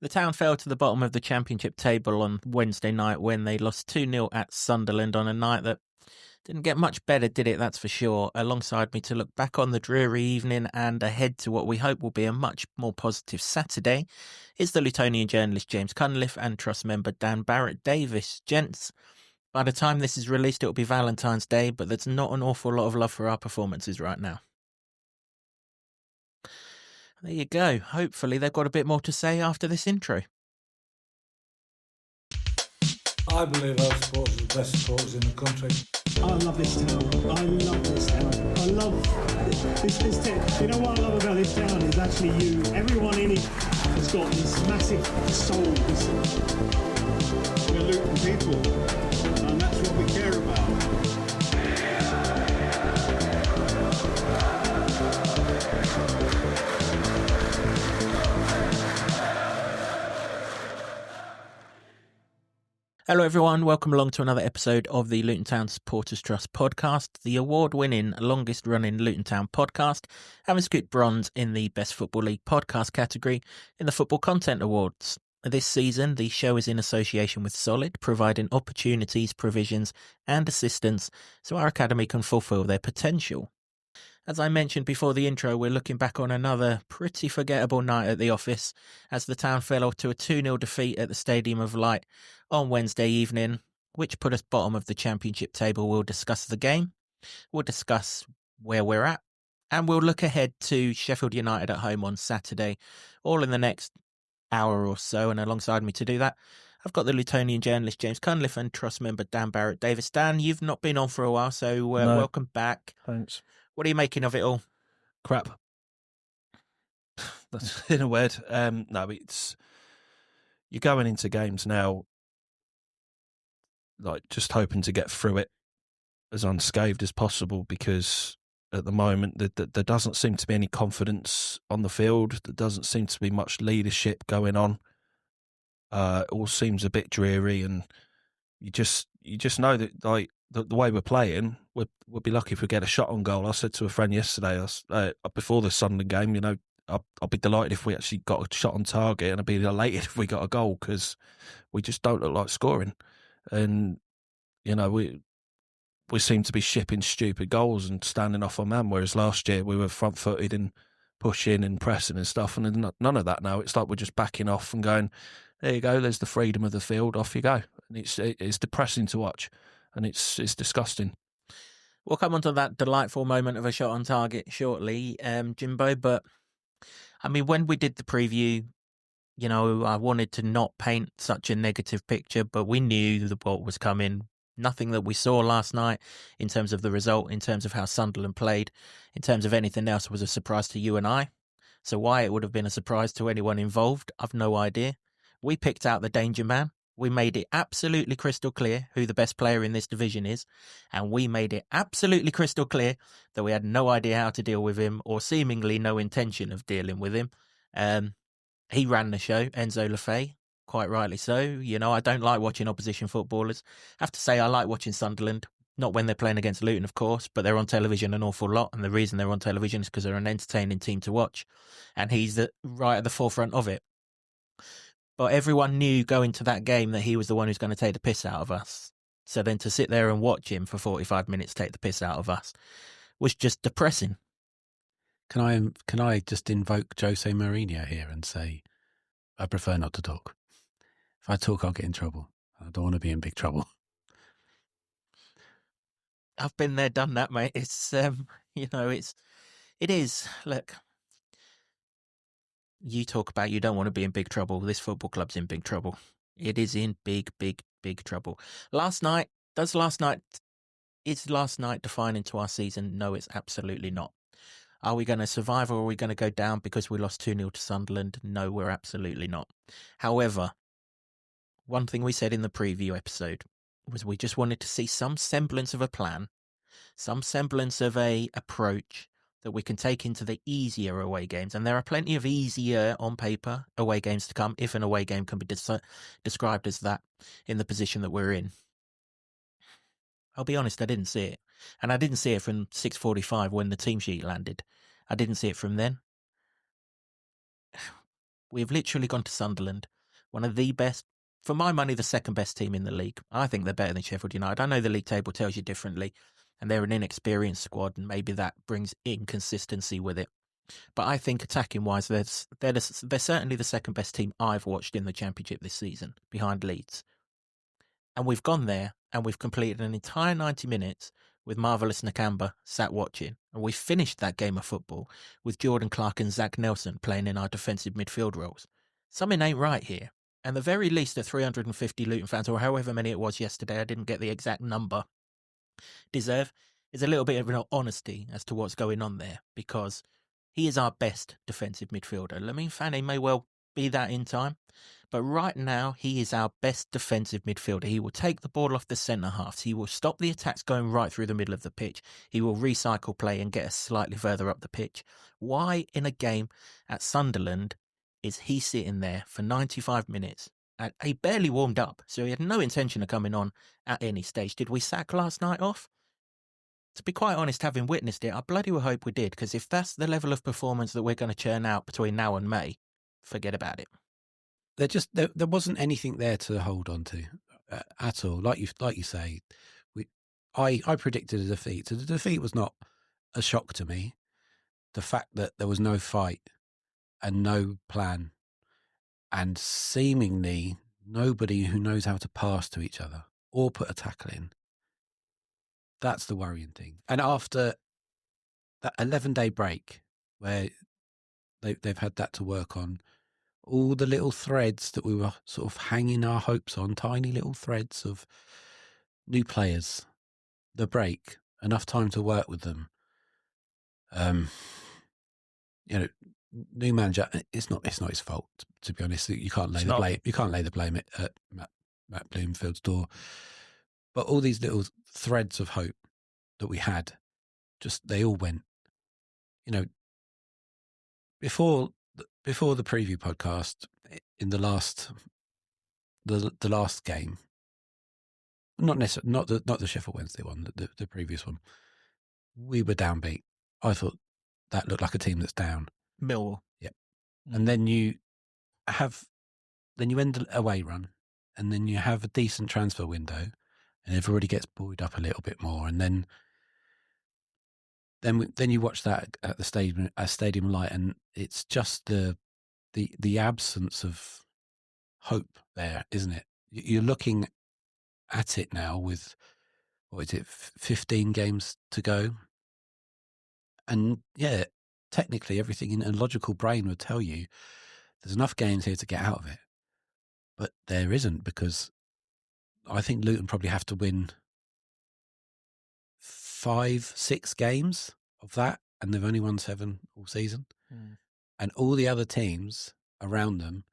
The town fell to the bottom of the Championship table on Wednesday night when they lost 2-0 at Sunderland on a night that didn't get much better, did it? That's for sure. Alongside me to look back on the dreary evening and ahead to what we hope will be a much more positive Saturday is the Lutonian journalist James Cunliffe and Trust member Dan Barratt-Davis. Gents, by the time this is released, it'll be Valentine's Day, but there's not an awful lot of love for our performances right now. There you go. Hopefully they've got a bit more to say after this intro. I believe our supporters are the best supporters in the country. I love this town. I love this town. I love this town. You know what I love about this town is actually you. Everyone in it has got this massive soul. We're Luton people, and that's what we care about. Hello everyone, welcome along to another episode of the Luton Town Supporters Trust podcast, the award-winning, longest-running Luton Town podcast, having scooped bronze in the Best Football League podcast category in the Football Content Awards. This season, the show is in association with Solid, providing opportunities, provisions and assistance so our academy can fulfil their potential. As I mentioned before the intro, we're looking back on another pretty forgettable night at the office as the town fell to a 2-0 defeat at the Stadium of Light on Wednesday evening, which put us bottom of the Championship table. We'll discuss the game, we'll discuss where we're at, and we'll look ahead to Sheffield United at home on Saturday, all in the next hour or so. And alongside me to do that, I've got the Lutonian journalist James Cunliffe and Trust member Dan Barratt-Davis. Dan, you've not been on for a while, so welcome back. Thanks. What are you making of it all? Crap. That's in a word. No, it's you're going into games now, like just hoping to get through it as unscathed as possible, because at the moment there doesn't seem to be any confidence on the field. There doesn't seem to be much leadership going on. It all seems a bit dreary, and you just know that like the way we're playing, we'll be lucky if we get a shot on goal. I said to a friend yesterday, before the Sunderland game, you know, I'll be delighted if we actually got a shot on target, and I'd be elated if we got a goal, because we just don't look like scoring. And, you know, we seem to be shipping stupid goals and standing off our man, whereas last year we were front-footed and pushing and pressing and stuff, and there's none of that now. It's like we're just backing off and going, there you go, there's the freedom of the field, off you go. And it's depressing to watch, and it's disgusting. We'll come on to that delightful moment of a shot on target shortly, Jimbo, but I mean, when we did the preview, you know, I wanted to not paint such a negative picture, but we knew what was coming. Nothing that we saw last night in terms of the result, in terms of how Sunderland played, in terms of anything else, was a surprise to you and I. So why it would have been a surprise to anyone involved, I've no idea. We picked out the danger man. We made it absolutely crystal clear who the best player in this division is, and we made it absolutely crystal clear that we had no idea how to deal with him, or seemingly no intention of dealing with him. He ran the show, Enzo Lefebvre, quite rightly so. You know, I don't like watching opposition footballers. I have to say I like watching Sunderland, not when they're playing against Luton, of course, but they're on television an awful lot, and the reason they're on television is because they're an entertaining team to watch, and he's right at the forefront of it. But everyone knew going to that game that he was the one who's going to take the piss out of us. So then to sit there and watch him for 45 minutes take the piss out of us was just depressing. Can I just invoke Jose Mourinho here and say, I prefer not to talk. If I talk, I'll get in trouble. I don't want to be in big trouble. I've been there, done that, mate. It's, you know, it is. Look, you talk about you don't want to be in big trouble. This football club's in big trouble. It is in big, big, big trouble. Is last night defining to our season? No, it's absolutely not. Are we going to survive, or are we going to go down because we lost 2-0 to Sunderland? No, we're absolutely not. However, one thing we said in the preview episode was we just wanted to see some semblance of a plan, some semblance of a approach that we can take into the easier away games. And there are plenty of easier on paper away games to come, if an away game can be described as that in the position that we're in. I'll be honest, I didn't see it. And I didn't see it from 6:45 when the team sheet landed. I didn't see it from then. We've literally gone to Sunderland, one of the best, for my money, the second best team in the league. I think they're better than Sheffield United. I know the league table tells you differently, and they're an inexperienced squad, and maybe that brings inconsistency with it. But I think attacking-wise, they're certainly the second best team I've watched in the Championship this season, behind Leeds. And we've gone there, and we've completed an entire 90 minutes with Marvellous Nakamba sat watching. And we finished that game of football with Jordan Clark and Zach Nelson playing in our defensive midfield roles. Something ain't right here. And the very least the 350 Luton fans, or however many it was yesterday, I didn't get the exact number, deserve is a little bit of an honesty as to what's going on there, because he is our best defensive midfielder. Lamine Fane may well be that in time, but right now he is our best defensive midfielder. He will take the ball off the centre halves. He will stop the attacks going right through the middle of the pitch. He will recycle play and get us slightly further up the pitch. Why in a game at Sunderland is he sitting there for 95 minutes? And he barely warmed up, so he had no intention of coming on at any stage. Did we sack last night off? To be quite honest, having witnessed it, I bloody well hope we did, because if that's the level of performance that we're going to churn out between now and May, forget about it. There wasn't anything there to hold on to at all. Like you say, I predicted a defeat. So the defeat was not a shock to me. The fact that there was no fight and no plan, and seemingly nobody who knows how to pass to each other or put a tackle in. That's the worrying thing. And after that 11-day break where they've had that to work on, all the little threads that we were sort of hanging our hopes on, tiny little threads of new players, the break, enough time to work with them. New manager. It's not his fault, to be honest. You can't lay the blame. You can't lay the blame at Matt Bloomfield's door. But all these little threads of hope that we had, they all went. Before the preview podcast, in the last game, not the Sheffield Wednesday one, the previous one, we were downbeat. I thought that looked like a team that's down. Millwall. Yep. And then you end the away run, and then you have a decent transfer window, and everybody gets buoyed up a little bit more, and then you watch that at the stadium light, and it's just the absence of hope there, isn't it? You're looking at it now with, 15 games to go, and yeah, technically everything in a logical brain would tell you there's enough games here to get out of it, but there isn't, because I think Luton probably have to win 5-6 games of that, and they've only won 7 all season. And all the other teams around them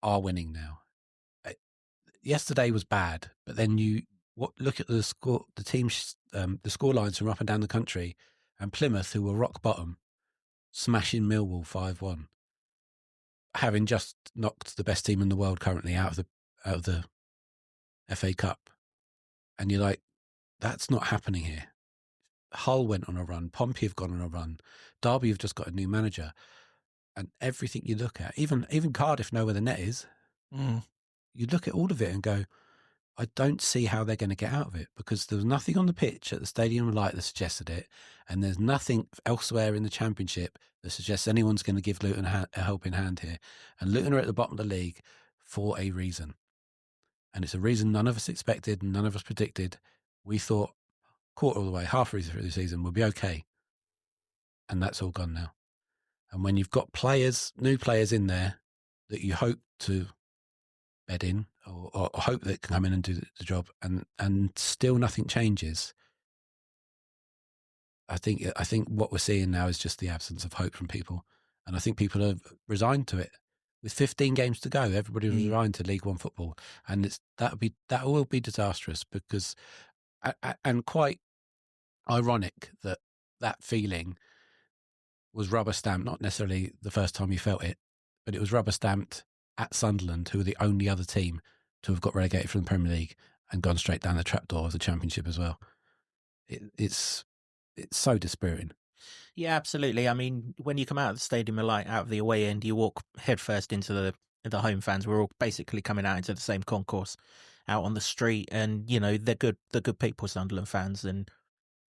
are winning now. Yesterday was bad, but then look at the score, the teams, the score lines from up and down the country, and Plymouth, who were rock bottom, smashing Millwall 5-1, having just knocked the best team in the world currently out of the FA Cup. And you're like, that's not happening here. Hull went on a run. Pompey have gone on a run. Derby have just got a new manager. And everything you look at, even Cardiff know where the net is. You look at all of it and go, I don't see how they're going to get out of it, because there was nothing on the pitch at the Stadium Light that suggested it, and there's nothing elsewhere in the Championship that suggests anyone's going to give Luton a helping hand here. And Luton are at the bottom of the league for a reason. And it's a reason none of us expected and none of us predicted. We thought quarter of the way, half through the season, we'll be okay. And that's all gone now. And when you've got new players in there that you hope to bed in, or hope that can come in and do the job, and still nothing changes, I think what we're seeing now is just the absence of hope from people. And I think people are resigned to it. With 15 games to go, everybody was resigned to League One football. And that will be disastrous, because, and quite ironic that feeling was rubber stamped, not necessarily the first time you felt it, but it was rubber stamped at Sunderland, who are the only other team to have got relegated from the Premier League and gone straight down the trapdoor of the Championship as well. It's so dispiriting. Yeah, absolutely. I mean, when you come out of the stadium, like out of the away end, you walk headfirst into the home fans. We're all basically coming out into the same concourse out on the street, and they're good people, Sunderland fans, and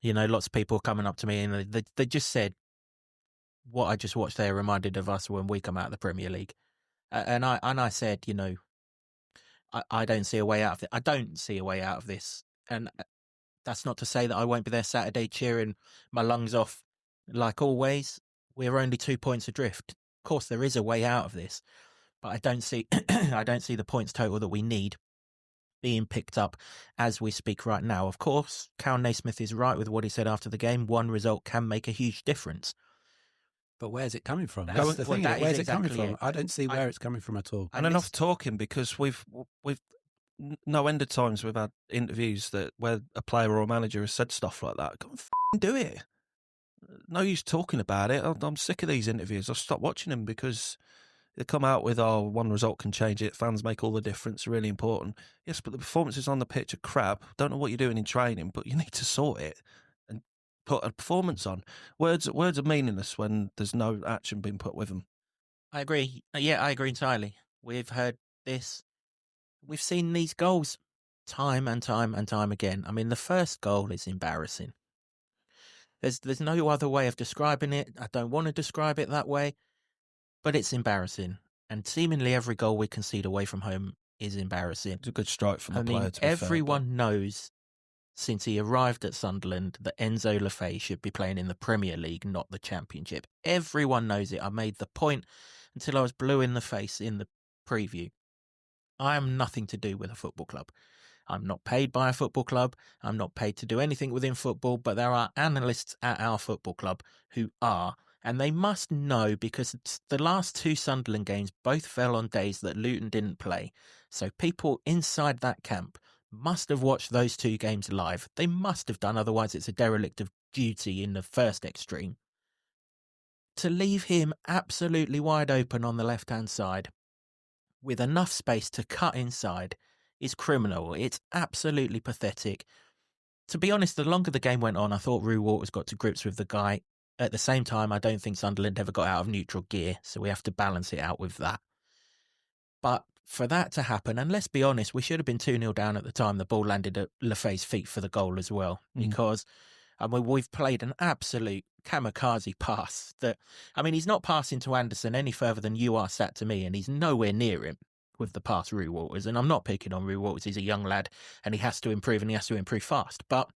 lots of people coming up to me and they just said what I just watched there reminded of us when we come out of the Premier League, and I said, I don't see a way out of it. I don't see a way out of this, and that's not to say that I won't be there Saturday cheering my lungs off. Like always, we're only 2 points adrift. Of course, there is a way out of this, but I don't see I don't see the points total that we need being picked up as we speak right now. Of course, Cal Naismith is right with what he said after the game. One result can make a huge difference. But where's it coming from? That's That's the thing. that Where's is it coming exactly from? it. I don't see where it's coming from at all. And enough talking, because we've no end of times we've had interviews where a player or a manager has said stuff like that. Go and do it. No use talking about it. I'm sick of these interviews. I'll stop watching them because they come out with, one result can change it. Fans make all the difference. Really important. Yes, but the performances on the pitch are crap. Don't know what you're doing in training, but you need to sort it and put a performance on. Words are meaningless when there's no action being put with them. I agree. Yeah, I agree entirely. We've heard this. We've seen these goals time and time and time again. I mean, the first goal is embarrassing. There's no other way of describing it. I don't want to describe it that way, but it's embarrassing. And seemingly every goal we concede away from home is embarrassing. It's a good strike from the player, to be everyone knows since he arrived at Sunderland that Enzo Lefebvre should be playing in the Premier League, not the Championship. Everyone knows it. I made the point until I was blue in the face in the preview. I am nothing to do with a football club. I'm not paid by a football club. I'm not paid to do anything within football, but there are analysts at our football club who are, and they must know, because the last two Sunderland games both fell on days that Luton didn't play. So people inside that camp must have watched those two games live. They must have done, otherwise it's a derelict of duty in the first extreme. To leave him absolutely wide open on the left-hand side with enough space to cut inside is criminal. It's absolutely pathetic. To be honest, the longer the game went on, I thought Rue Waters got to grips with the guy. At the same time, I don't think Sunderland ever got out of neutral gear, so we have to balance it out with that. But for that to happen, and let's be honest, we should have been 2-0 down at the time the ball landed at Lefebvre's feet for the goal as well, because we've played an absolute kamikaze pass that, he's not passing to Anderson any further than you are sat to me, and he's nowhere near him with the pass, Rue Waters. And I'm not picking on Rue Waters. He's a young lad and he has to improve, and he has to improve fast. But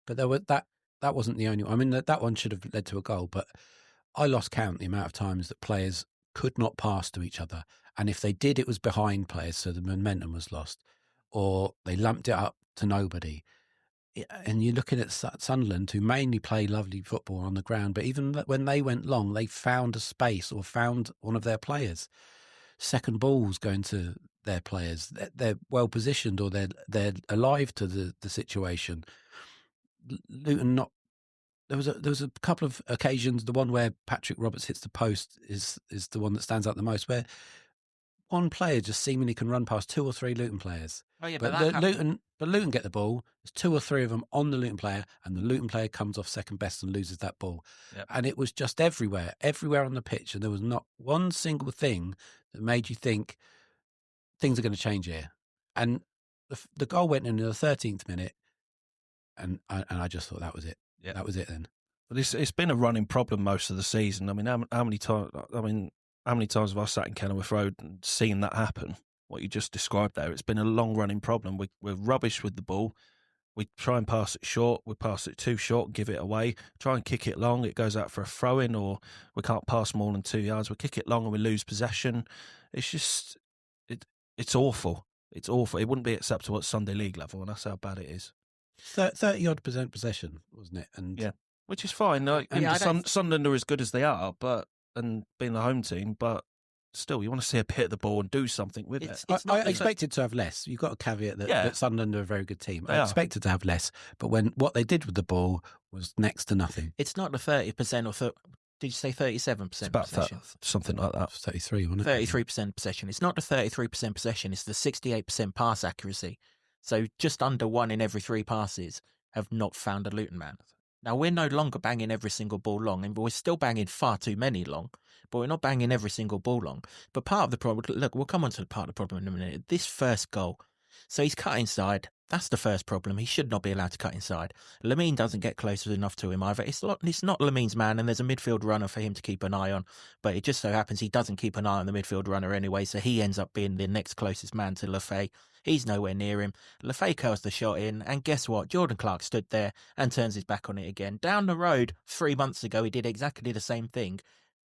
there were that wasn't the only one. That one should have led to a goal, but I lost count the amount of times that players could not pass to each other. And if they did, it was behind players, so the momentum was lost, or they lumped it up to nobody. And you're looking at Sunderland, who mainly play lovely football on the ground, but even when they went long, they found a space or found one of their players. Second balls going to their players. They're well positioned, or they're alive to the situation. Luton not. There was a couple of occasions. The one where Patrick Roberts hits the post is the one that stands out the most, where one player just seemingly can run past two or three Luton players. Oh yeah, but Luton get the ball. There's two or three of them on the Luton player, and the Luton player comes off second best and loses that ball. Yep. And it was just everywhere on the pitch, and there was not one single thing that made you think things are going to change here. And the goal went in the 13th minute, and I just thought that was it. Yep. That was it then. But it's been a running problem most of the season. How many times? How many times have I sat in Kenilworth Road and seen that happen? What you just described there. It's been a long-running problem. We're rubbish with the ball. We try and pass it short. We pass it too short, give it away. Try and kick it long. It goes out for a throw-in, or we can't pass more than 2 yards. We kick it long and we lose possession. It's just, it's awful. It's awful. It wouldn't be acceptable at Sunday League level, and that's how bad it is. 30-odd% possession, wasn't it? And yeah, which is fine. Sunderland are as good as they are, and being the home team, but still, you want to see a bit of the ball and do something with it. I expected to have less. You've got to caveat that Sunderland are a very good team. I expected to have less, but what they did with the ball was next to nothing. It's not the 30% or did you say 37% it's about possession? Something like that. 33, wasn't it? 33% possession. It's not the 33% possession. It's the 68% pass accuracy. So just under one in every three passes have not found a Luton man. Now, we're no longer banging every single ball long, and we're still banging far too many long, but we're not banging every single ball long. But part of the problem, look, we'll come on to the part of the problem in a minute. This first goal, so he's cut inside. That's the first problem. He should not be allowed to cut inside. Lamine doesn't get close enough to him either. It's not Lamine's man, and there's a midfield runner for him to keep an eye on. But it just so happens he doesn't keep an eye on the midfield runner anyway, so he ends up being the next closest man to Lefay. He's nowhere near him. Lefay curls the shot in, and guess what? Jordan Clark stood there and turns his back on it again. Down the road, 3 months ago, he did exactly the same thing.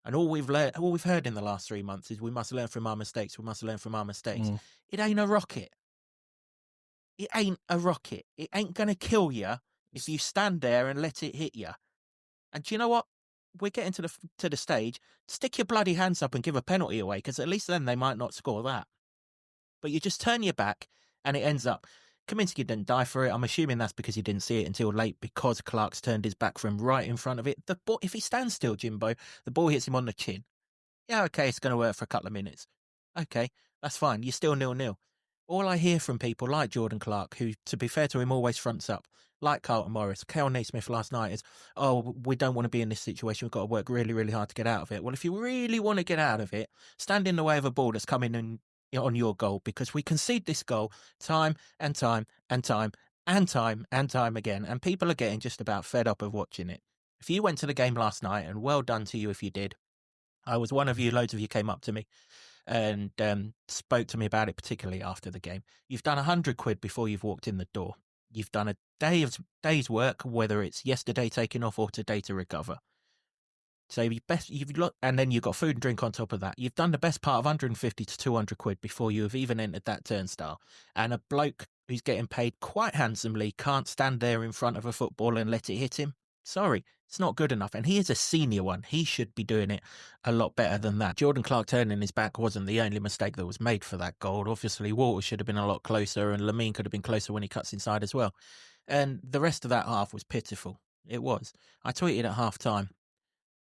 And all we've heard in the last 3 months is we must learn from our mistakes. We must learn from our mistakes. It ain't a rocket. It ain't a rocket. It ain't going to kill you if you stand there and let it hit you. And do you know what? We're getting to the stage. Stick your bloody hands up and give a penalty away, because at least then they might not score that. But you just turn your back and it ends up. Kaminsky didn't die for it. I'm assuming that's because he didn't see it until late, because Clark's turned his back from right in front of it. The ball, if he stands still, Jimbo, the ball hits him on the chin. Yeah, okay, it's going to work for a couple of minutes. Okay, that's fine. You're still 0-0. All I hear from people like Jordan Clark, who, to be fair to him, always fronts up, like Carlton Morris, Kel Naismith last night, is, oh, we don't want to be in this situation. We've got to work really, really hard to get out of it. Well, if you really want to get out of it, stand in the way of a ball that's coming in on your goal, because we concede this goal time and time and time and time and time again, and people are getting just about fed up of watching it. If you went to the game last night, and well done to you if you did, I was one of you, loads of you came up to me and spoke to me about it, particularly after the game. You've done £100 before you've walked in the door. You've done a day's work, whether it's yesterday taking off or today to recover. So and then you've got food and drink on top of that. You've done the best part of £150 to £200 before you have even entered that turnstile. And a bloke who's getting paid quite handsomely can't stand there in front of a football and let it hit him. Sorry, it's not good enough. And he is a senior one. He should be doing it a lot better than that. Jordan Clark turning his back wasn't the only mistake that was made for that goal. Obviously, Walter should have been a lot closer, and Lamine could have been closer when he cuts inside as well. And the rest of that half was pitiful. It was. I tweeted at half-time,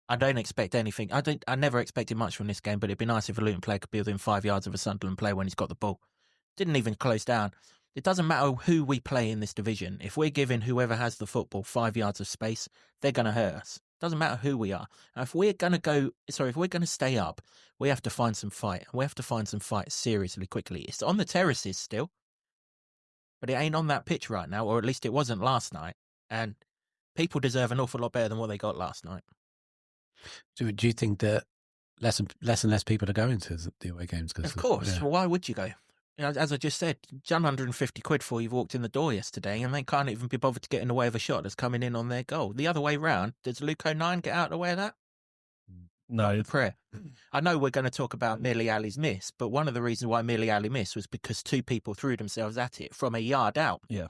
I don't expect anything. I never expected much from this game, but it'd be nice if a Luton player could be within 5 yards of a Sunderland player when he's got the ball. Didn't even close down. It doesn't matter who we play in this division. If we're giving whoever has the football 5 yards of space, they're going to hurt us. Doesn't matter who we are. And if we're going to stay up, we have to find some fight. And we have to find some fight seriously, quickly. It's on the terraces still, but it ain't on that pitch right now, or at least it wasn't last night. And people deserve an awful lot better than what they got last night. Do you think that less and less people are going to the away games? Of course. Yeah. Well, why would you go? You know, as I just said, done £150 before you've walked in the door yesterday, and they can't even be bothered to get in the way of a shot that's coming in on their goal. The other way round, does Luco 9 get out of the way of that? No. Prayer. I know we're going to talk about Mirli Ali's miss, but one of the reasons why Mirli Ali missed was because two people threw themselves at it from a yard out. Yeah.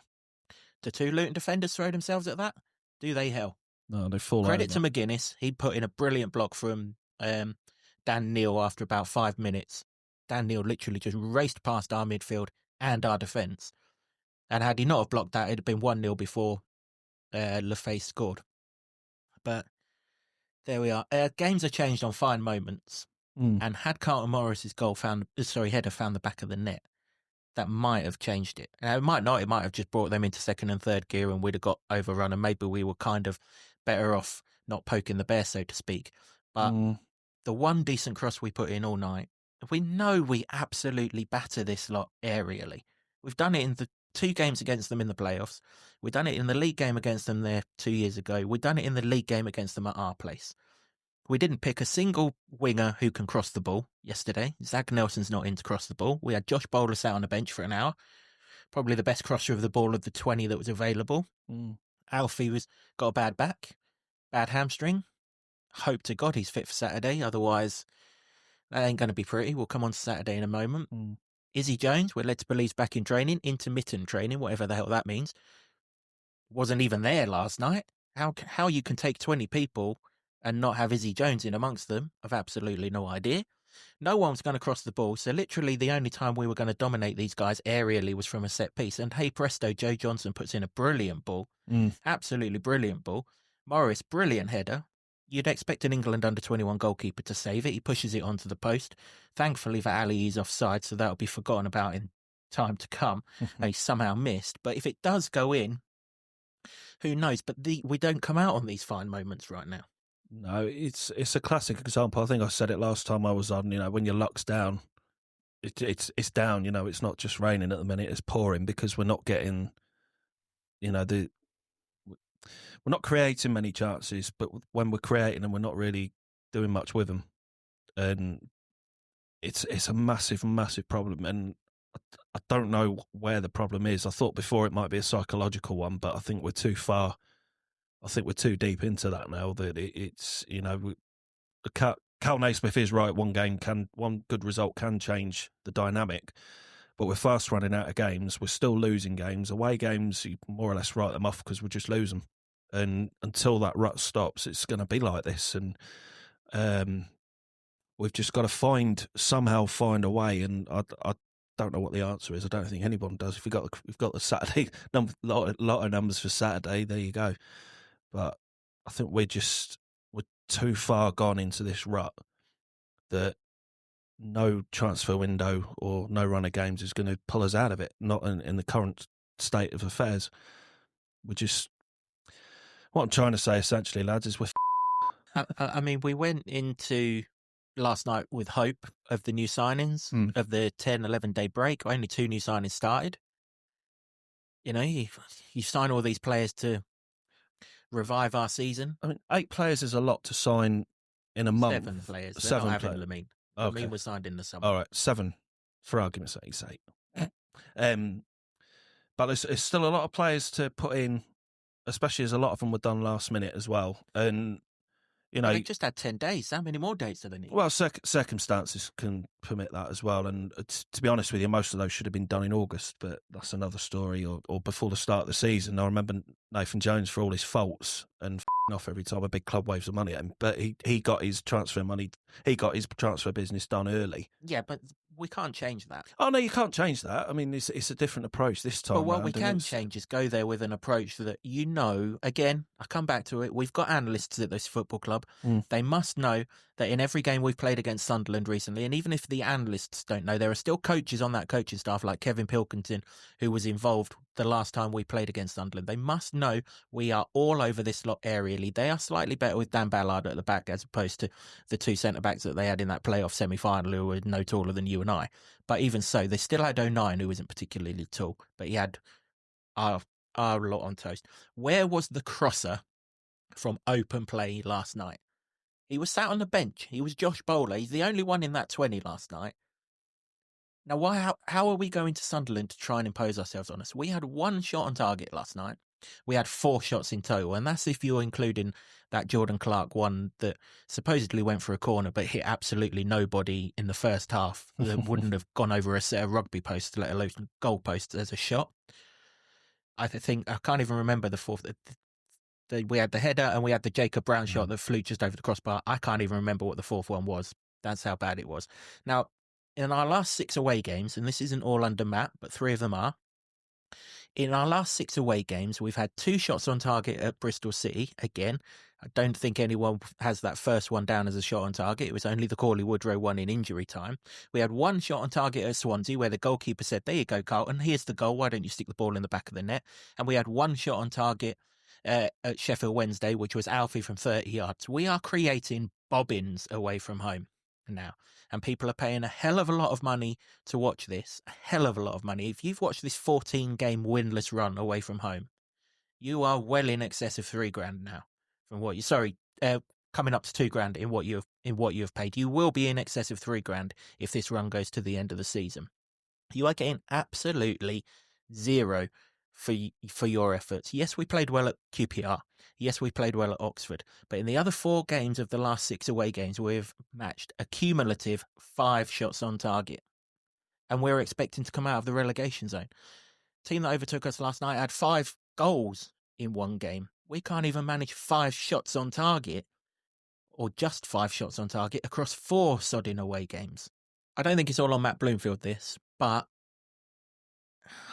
Do two Luton defenders throw themselves at that? Do they hell? No, they fall Credit to McGuinness. He put in a brilliant block from Dan Neil after about 5 minutes. Dan Neil literally just raced past our midfield and our defence. And had he not have blocked that, it'd have been 1-0 before Lefay scored. But there we are. Games are changed on fine moments. And had Carlton Morris's header found the back of the net, that might have changed it. It might not. It might have just brought them into second and third gear, and we'd have got overrun, and maybe we were kind of better off not poking the bear, so to speak. But the one decent cross we put in all night, we know we absolutely batter this lot aerially. We've done it in the 2 games against them in the playoffs. We've done it in the league game against them there 2 years ago. We've done it in the league game against them at our place. We didn't pick a single winger who can cross the ball yesterday. Zach Nelson's not in to cross the ball. We had Josh Bowler sat on the bench for an hour. Probably the best crosser of the ball of the 20 that was available. Alfie got a bad back, bad hamstring. Hope to God he's fit for Saturday. Otherwise, that ain't going to be pretty. We'll come on to Saturday in a moment. Izzy Jones, we're led to believe, back in training, intermittent training, whatever the hell that means. Wasn't even there last night. How you can take 20 people and not have Izzy Jones in amongst them, I've absolutely no idea. No one was going to cross the ball, so literally the only time we were going to dominate these guys aerially was from a set piece. And hey presto, Joe Johnson puts in a brilliant ball. Absolutely brilliant ball. Morris, brilliant header. You'd expect an England under-21 goalkeeper to save it. He pushes it onto the post. Thankfully for Ali, he's offside, so that'll be forgotten about in time to come. And he somehow missed. But if it does go in, Who knows? But we don't come out on these fine moments right now. No, it's a classic example. I think I said it last time I was on. When your luck's down, it's down. It's not just raining at the minute; it's pouring because we're not getting, we're not creating many chances. But when we're creating them, we're not really doing much with them, and it's a massive, massive problem. And I don't know where the problem is. I thought before it might be a psychological one, but I think we're too far. I think we're too deep into that now. That it's Cal Naismith is right. One good result can change the dynamic, but we're fast running out of games. We're still losing games. Away games, you more or less write them off because we just lose them. And until that rut stops, it's going to be like this. And we've just got to somehow find a way. And I don't know what the answer is. I don't think anyone does. If we've got the Saturday lot of numbers for Saturday, there you go. But I think we're too far gone into this rut that no transfer window or no run of games is going to pull us out of it. Not in the current state of affairs. What I'm trying to say essentially, lads, is we're. I mean, we went into last night with hope of the new signings of the 10-11 day break. Only 2 new signings started. You sign all these players to revive our season. I mean, 8 players is a lot to sign in a month. 7 players. They're 7 not having players. Lamine. Okay. Lamine was signed in the summer. All right, 7 for argument's sake. But it's still a lot of players to put in, especially as a lot of them were done last minute as well. And they just had 10 days. How many more dates do they need? Well, circumstances can permit that as well. And to be honest with you, most of those should have been done in August, but that's another story, or before the start of the season. I remember Nathan Jones, for all his faults and off every time a big club waves of money at him, but he got his transfer money, he got his transfer business done early. Yeah, but we can't change that. Oh, no, you can't change that. I mean, it's a different approach this time. But what we can change is go there with an approach that, again, I come back to it, we've got analysts at this football club. They must know that in every game we've played against Sunderland recently, and even if the analysts don't know, there are still coaches on that coaching staff like Kevin Pilkington, who was involved the last time we played against Sunderland. They must know we are all over this lot aerially. They are slightly better with Dan Barratt at the back as opposed to the 2 centre-backs that they had in that playoff semi-final who were no taller than you and I. But even so, they still had 09, who isn't particularly tall, but he had our lot on toast. Where was the crosser from open play last night? He was sat on the bench. He was Josh Bowler. He's the only one in that 20 last night. Now, how are we going to Sunderland to try and impose ourselves on us? We had 1 shot on target last night. We had 4 shots in total, and that's if you're including that Jordan Clark one that supposedly went for a corner but hit absolutely nobody in the first half that wouldn't have gone over a set of rugby posts, let alone goal posts as a shot. I can't even remember the fourth. We had the header and we had the Jacob Brown shot that flew just over the crossbar. I can't even remember what the 4th one was. That's how bad it was. Now, in our last 6 away games, and this isn't all under Matt, but 3 of them are, in our last 6 away games, we've had 2 shots on target at Bristol City. Again, I don't think anyone has that first one down as a shot on target. It was only the Corley Woodrow one in injury time. We had 1 shot on target at Swansea where the goalkeeper said, "There you go, Carlton, here's the goal. Why don't you stick the ball in the back of the net?" And we had 1 shot on target at Sheffield Wednesday, which was Alfie from 30 yards. We are creating bobbins away from home now, and people are paying a hell of a lot of money to watch this. A hell of a lot of money. If you've watched this 14-game winless run away from home, you are well in excess of $3,000 now. From what coming up to $2,000 in what you have paid. You will be in excess of $3,000 if this run goes to the end of the season. You are getting absolutely zero for your efforts. Yes, we played well at QPR. Yes, we played well at Oxford. But in the other 4 games of the last 6 away games, we've matched a cumulative 5 shots on target. And we're expecting to come out of the relegation zone. Team that overtook us last night had 5 goals in 1 game. We can't even manage 5 shots on target, or just 5 shots on target, across 4 sodding away games. I don't think it's all on Matt Bloomfield, this, but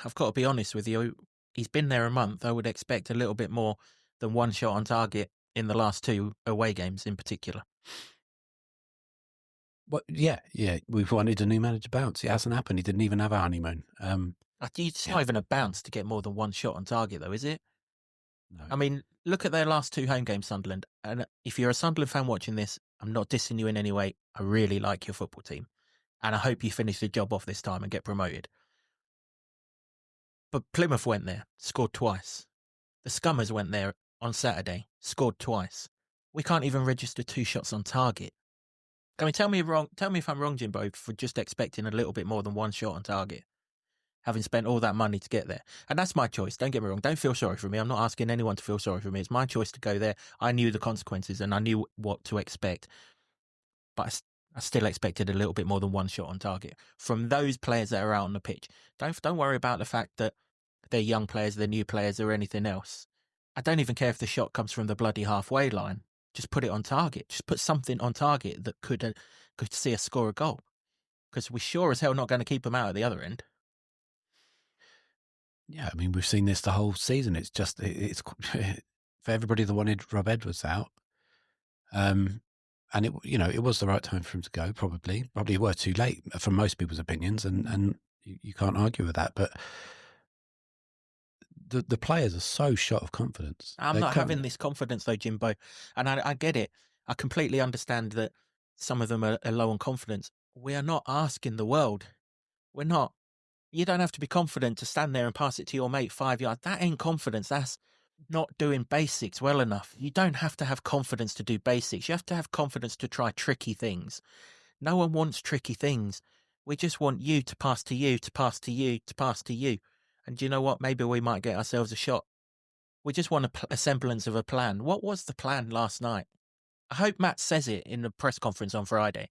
I've got to be honest with you. He's been there a month. I would expect a little bit more than 1 shot on target in the last 2 away games in particular. Well, yeah. We've wanted a new manager bounce. It hasn't happened. He didn't even have a honeymoon. It's not even a bounce to get more than 1 shot on target, though, is it? No. I mean, look at their last 2 home games, Sunderland. And if you're a Sunderland fan watching this, I'm not dissing you in any way. I really like your football team. And I hope you finish the job off this time and get promoted. But Plymouth went there, scored twice. The Scummers went there on Saturday, scored twice. We can't even register 2 shots on target. I mean, tell me if I'm wrong, Jimbo, for just expecting a little bit more than 1 shot on target, having spent all that money to get there. And that's my choice. Don't get me wrong. Don't feel sorry for me. I'm not asking anyone to feel sorry for me. It's my choice to go there. I knew the consequences and I knew what to expect. But I still expected a little bit more than 1 shot on target from those players that are out on the pitch. Don't worry about the fact that they're young players, they're new players, or anything else. I don't even care if the shot comes from the bloody halfway line. Just put it on target. Just put something on target that could see us score a goal. Because we're sure as hell not going to keep them out at the other end. Yeah, I mean, we've seen this the whole season. It's just, it's for everybody that wanted Rob Edwards out. And it was the right time for him to go, probably were too late from most people's opinions. And you can't argue with that. But the players are so shot of confidence. I'm not having this confidence though, Jimbo. And I get it. I completely understand that some of them are low on confidence. We are not asking the world. We're not. You don't have to be confident to stand there and pass it to your mate 5 yards. That ain't confidence. That's not doing basics well enough. You don't have to have confidence to do basics. You have to have confidence to try tricky things. No one wants tricky things. We just want you to pass to you, to pass to you, to pass to you. And do you know what? Maybe we might get ourselves a shot. We just want a semblance of a plan. What was the plan last night? I hope Matt says it in the press conference on Friday.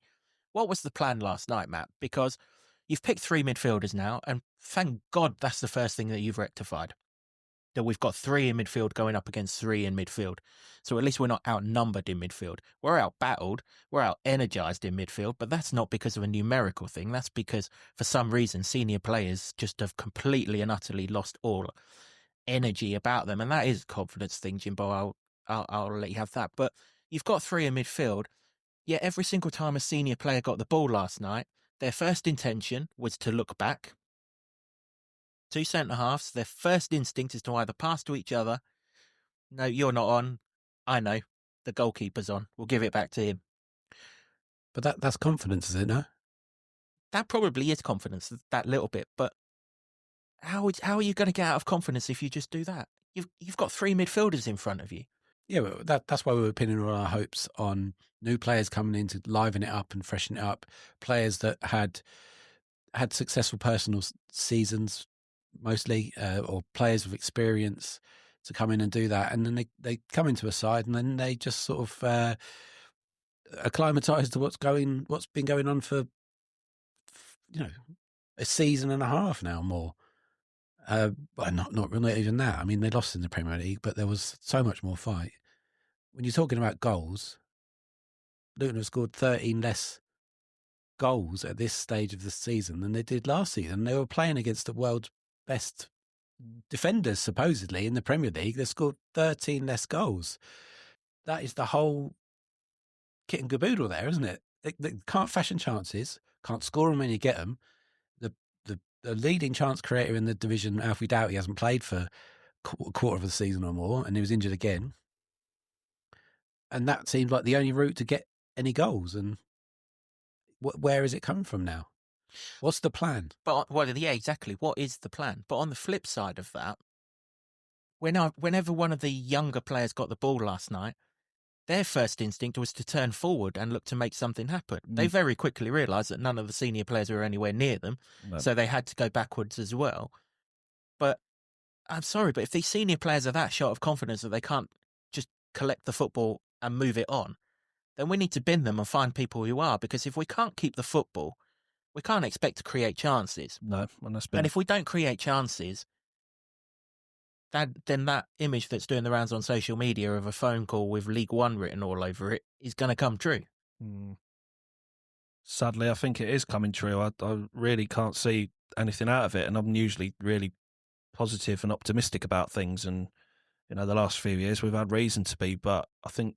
What was the plan last night, Matt? Because you've picked 3 midfielders now, and thank God that's the first thing that you've rectified. That we've got 3 in midfield going up against 3 in midfield. So at least we're not outnumbered in midfield. We're out-battled, we're out-energised in midfield, but that's not because of a numerical thing. That's because, for some reason, senior players just have completely and utterly lost all energy about them. And that is a confidence thing, Jimbo. I'll let you have that. But you've got 3 in midfield, yet every single time a senior player got the ball last night, their first intention was to look back. 2 centre-halves, their first instinct is to either pass to each other. No, you're not on. I know. The goalkeeper's on. We'll give it back to him. But that's confidence, is it, no? That probably is confidence, that little bit. But how are you going to get out of confidence if you just do that? You've got 3 midfielders in front of you. Yeah, well, that's why we were pinning all our hopes on new players coming in to liven it up and freshen it up. Players that had successful personal seasons, mostly, or players with experience to come in and do that. And then they come into a side and then they just sort of acclimatise to what's been going on for, a season and a half now more. But not even that. I mean, they lost in the Premier League, but there was so much more fight. When you're talking about goals, Luton have scored 13 less goals at this stage of the season than they did last season. They were playing against the world's best defenders, supposedly, in the Premier League. They scored 13 less goals. That is the whole kit and caboodle there, isn't it? They can't fashion chances, can't score them when you get them. The leading chance creator in the division, Alfie Doughty, hasn't played for a quarter of the season or more, and he was injured again. And that seems like the only route to get any goals. And where is it coming from now? What's the plan? Yeah, exactly. What is the plan? But on the flip side of that, whenever one of the younger players got the ball last night, their first instinct was to turn forward and look to make something happen. They very quickly realised that none of the senior players were anywhere near them, so they had to go backwards as well. But I'm sorry, but if these senior players are that short of confidence that they can't just collect the football and move it on, then we need to bin them and find people who are, because if we can't keep the football, we can't expect to create chances. No, and if we don't create chances, then that image that's doing the rounds on social media of a phone call with League One written all over it is going to come true. Sadly, I think it is coming true. I really can't see anything out of it, and I'm usually really positive and optimistic about things. And the last few years we've had reason to be, but I think,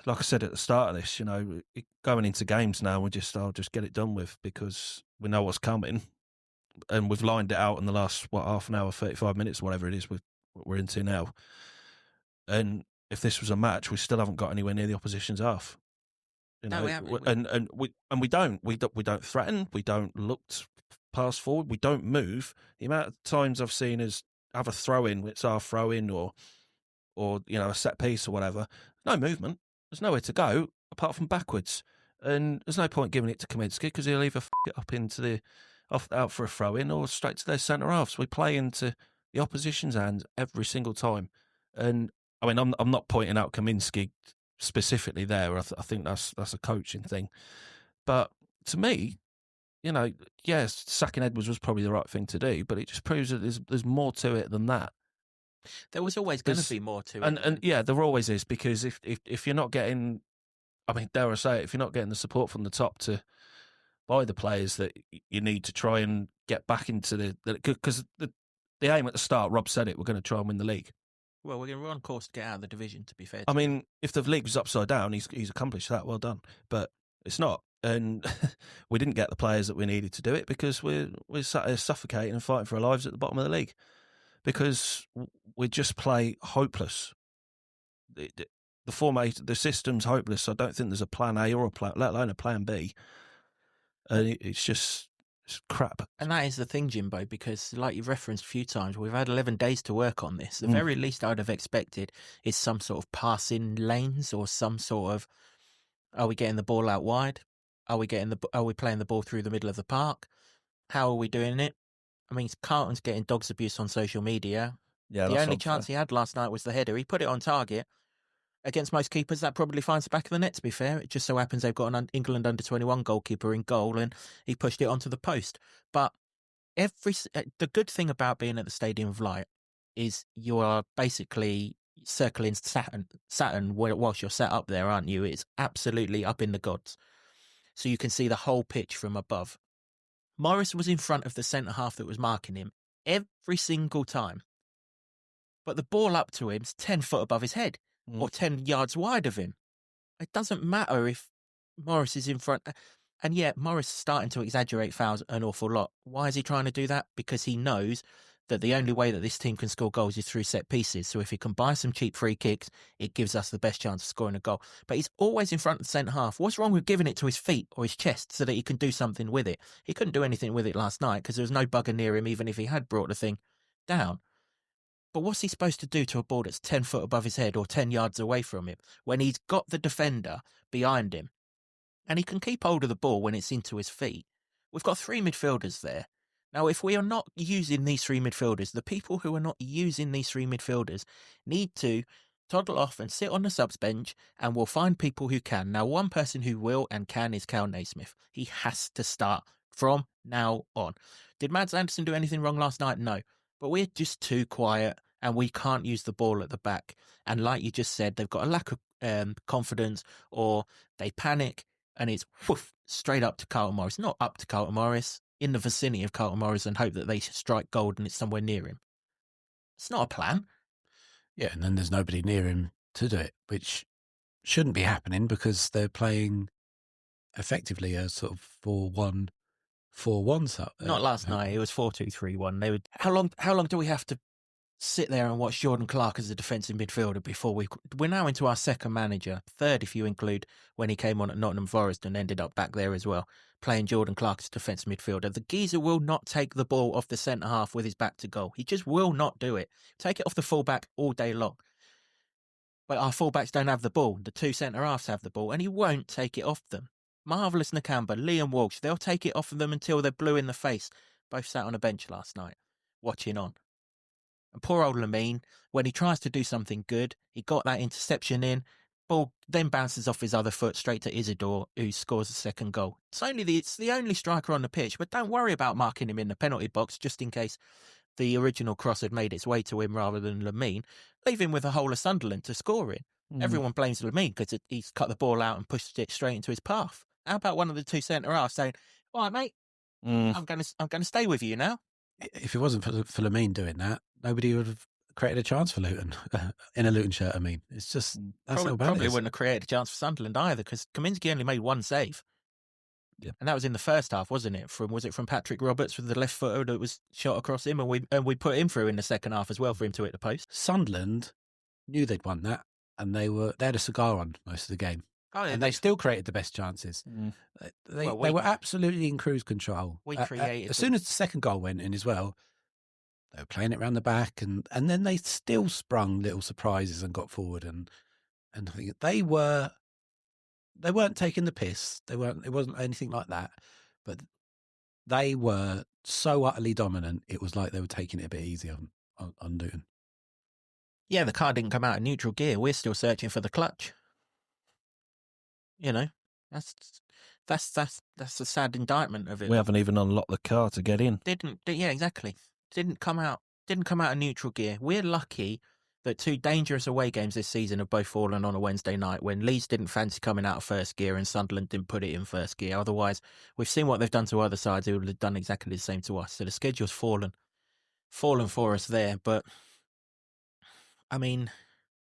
like I said at the start of this, going into games now, I'll just get it done with, because we know what's coming. And we've lined it out in the last, half an hour, 35 minutes, whatever it is, we've we're into now. And if this was a match, we still haven't got anywhere near the opposition's half. You know, No, we haven't. we don't threaten. We don't look pass forward. We don't move. The amount of times I've seen us have a throw in, it's our throw in, or a set piece or whatever. No movement. There's nowhere to go apart from backwards. And there's no point giving it to Kaminsky because he'll either it up into out for a throw in or straight to their centre halves. We play into the opposition's hands every single time. And I mean, I'm not pointing out Kaminsky specifically there. I think that's a coaching thing. But to me, yes, sacking Edwards was probably the right thing to do, but it just proves that there's more to it than that. There was always going to be more to it. And yeah, there always is, because if you're not getting, I mean, dare I say it, if you're not getting the support from the top to buy the players that you need to try and get back into because the aim at the start, Rob said it, we're going to try and win the league. Well, we're on course to get out of the division, to be fair. I mean, if the league was upside down, he's accomplished that. Well done. But it's not. And we didn't get the players that we needed to do it because we're sat here suffocating and fighting for our lives at the bottom of the league because we just play hopeless. The system's hopeless. I don't think there's a plan A or a plan, let alone a plan B. And it's crap. And that is the thing, Jimbo, because like you've referenced a few times, we've had 11 days to work on this. The very least I'd have expected is some sort of passing lanes or some sort of, are we getting the ball out wide? Are we playing the ball through the middle of the park? How are we doing it? I mean, Carlton's getting dogs abuse on social media. Yeah, the only chance he had last night was the header. He put it on target. Against most keepers, that probably finds the back of the net, to be fair. It just so happens they've got an England under-21 goalkeeper in goal, and he pushed it onto the post. But the good thing about being at the Stadium of Light is you are basically circling Saturn whilst you're sat up there, aren't you? It's absolutely up in the gods. So you can see the whole pitch from above. Morris was in front of the centre-half that was marking him every single time. But the ball up to him's 10 foot above his head. Or 10 yards wide of him. It doesn't matter if Morris is in front. And yet, Morris is starting to exaggerate fouls an awful lot. Why is he trying to do that? Because he knows that the only way that this team can score goals is through set pieces. So if he can buy some cheap free kicks, it gives us the best chance of scoring a goal. But he's always in front of the centre half. What's wrong with giving it to his feet or his chest so that he can do something with it? He couldn't do anything with it last night because there was no bugger near him, even if he had brought the thing down. But what's he supposed to do to a ball that's 10 foot above his head or 10 yards away from him when he's got the defender behind him and he can keep hold of the ball when it's into his feet? We've got 3 midfielders there. Now, if we are not using these 3 midfielders, the people who are not using these 3 midfielders need to toddle off and sit on the subs bench, and we'll find people who can. Now, one person who will and can is Cal Naismith. He has to start from now on. Did Mads Anderson do anything wrong last night? No. But we're just too quiet and we can't use the ball at the back. And like you just said, they've got a lack of confidence, or they panic and it's straight up to Carlton Morris. Not up to Carlton Morris, in the vicinity of Carlton Morris, and hope that they strike gold and it's somewhere near him. It's not a plan. Yeah, and then there's nobody near him to do it, which shouldn't be happening because they're playing effectively a sort of 4-1. Not last night. It was 4-2-3-1. How long do we have to sit there and watch Jordan Clark as a defensive midfielder before we're now into our second manager, third if you include when he came on at Nottingham Forest and ended up back there as well, playing Jordan Clark as defensive midfielder. The geezer will not take the ball off the centre half with his back to goal. He just will not do it. Take it off the fullback all day long. But our fullbacks don't have the ball. The 2 centre halves have the ball, and he won't take it off them. Marvellous Nakamba, Liam Walsh, they'll take it off of them until they're blue in the face. Both sat on a bench last night, watching on. And poor old Lamine, when he tries to do something good, he got that interception in, ball then bounces off his other foot straight to Isidore, who scores the second goal. It's the only striker on the pitch, but don't worry about marking him in the penalty box just in case the original cross had made its way to him rather than Lamine. Leave him with a whole of Sunderland to score in. Everyone blames Lamine because he's cut the ball out and pushed it straight into his path. How about one of the 2 centre-halves saying, all right, mate, I'm going to stay with you now? If it wasn't for Lamine doing that, nobody would have created a chance for Luton, in a Luton shirt, I mean. It's just, that's how bad it is. Probably wouldn't have created a chance for Sunderland either because Kaminsky only made 1 save. And that was in the first half, wasn't it? Was it from Patrick Roberts with the left footer that was shot across him, and we put him through in the second half as well for him to hit the post. Sunderland knew they'd won that, and they had a cigar on most of the game. Oh, yeah, and they still created the best chances. They were absolutely in cruise control. As soon as the second goal went in as well, they were playing it around the back, and then they still sprung little surprises and got forward. And I think they weren't taking the piss. It wasn't anything like that. But they were so utterly dominant. It was like they were taking it a bit easy on Luton. Yeah, the car didn't come out of neutral gear. We're still searching for the clutch. You know, that's a sad indictment of it. We haven't even unlocked the car to get in. Yeah, exactly. Didn't come out of neutral gear. We're lucky that two dangerous away games this season have both fallen on a Wednesday night when Leeds didn't fancy coming out of first gear and Sunderland didn't put it in first gear. Otherwise, we've seen what they've done to other sides who would have done exactly the same to us. So the schedule's fallen for us there. But I mean,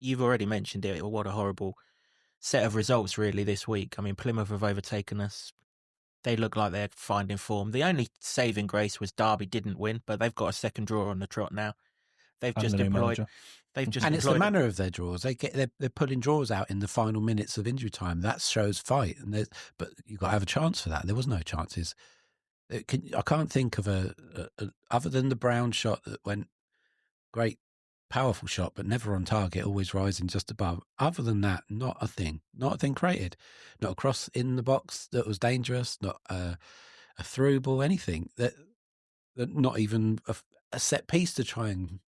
you've already mentioned it. What a horrible set of results really this week. I mean, Plymouth have overtaken us. They look like they're finding form. The only saving grace was Derby didn't win, but they've got a second draw on the trot now. They've just employed. And it's the manner of their draws. They're pulling draws out in the final minutes of injury time. That shows fight. But you've got to have a chance for that. There was no chances. I can't think of a other than the Brown shot that went great. Powerful shot, but never on target, always rising just above. Other than that, not a thing created. Not a cross in the box that was dangerous, not a through ball, anything. That not even a set piece to try and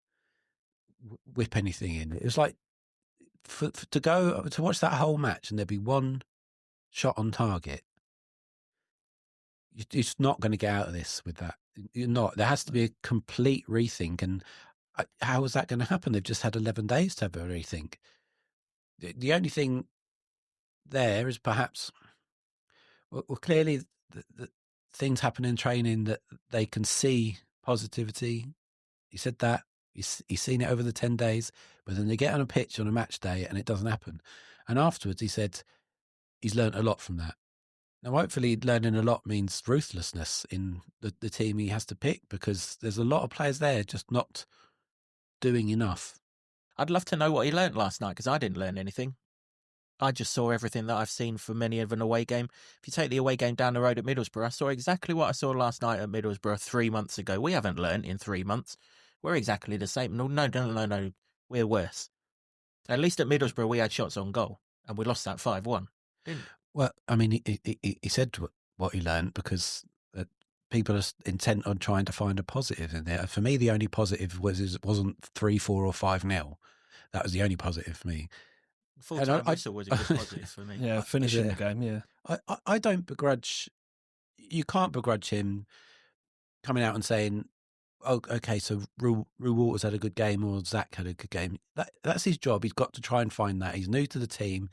whip anything in. It was like to watch that whole match and there'd be one shot on target. You're just not going to get out of this with that. You're not. There has to be a complete rethink. And how is that going to happen? They've just had 11 days to have a rethink. The only thing there is perhaps, clearly the things happen in training that they can see positivity. He said that. He's seen it over the 10 days, but then they get on a pitch on a match day and it doesn't happen. And afterwards he said he's learnt a lot from that. Now, hopefully learning a lot means ruthlessness in the team he has to pick, because there's a lot of players there just not doing enough. I'd love to know what he learnt last night, because I didn't learn anything. I just saw everything that I've seen for many of an away game. If you take the away game down the road at Middlesbrough, I saw exactly what I saw last night at Middlesbrough 3 months ago. We haven't learnt in 3 months. We're exactly the same. No. We're worse. At least at Middlesbrough, we had shots on goal, and we lost that 5-1. Well, I mean, he said what he learnt, because people are intent on trying to find a positive in there. For me, the only positive it wasn't 3-4 or 5-0. That was the only positive for me. Full-time whistle was a good positive for me. Yeah, finishing the game, yeah. I don't begrudge... You can't begrudge him coming out and saying, oh, okay, so Rue Waters had a good game or Zach had a good game. That's his job. He's got to try and find that. He's new to the team.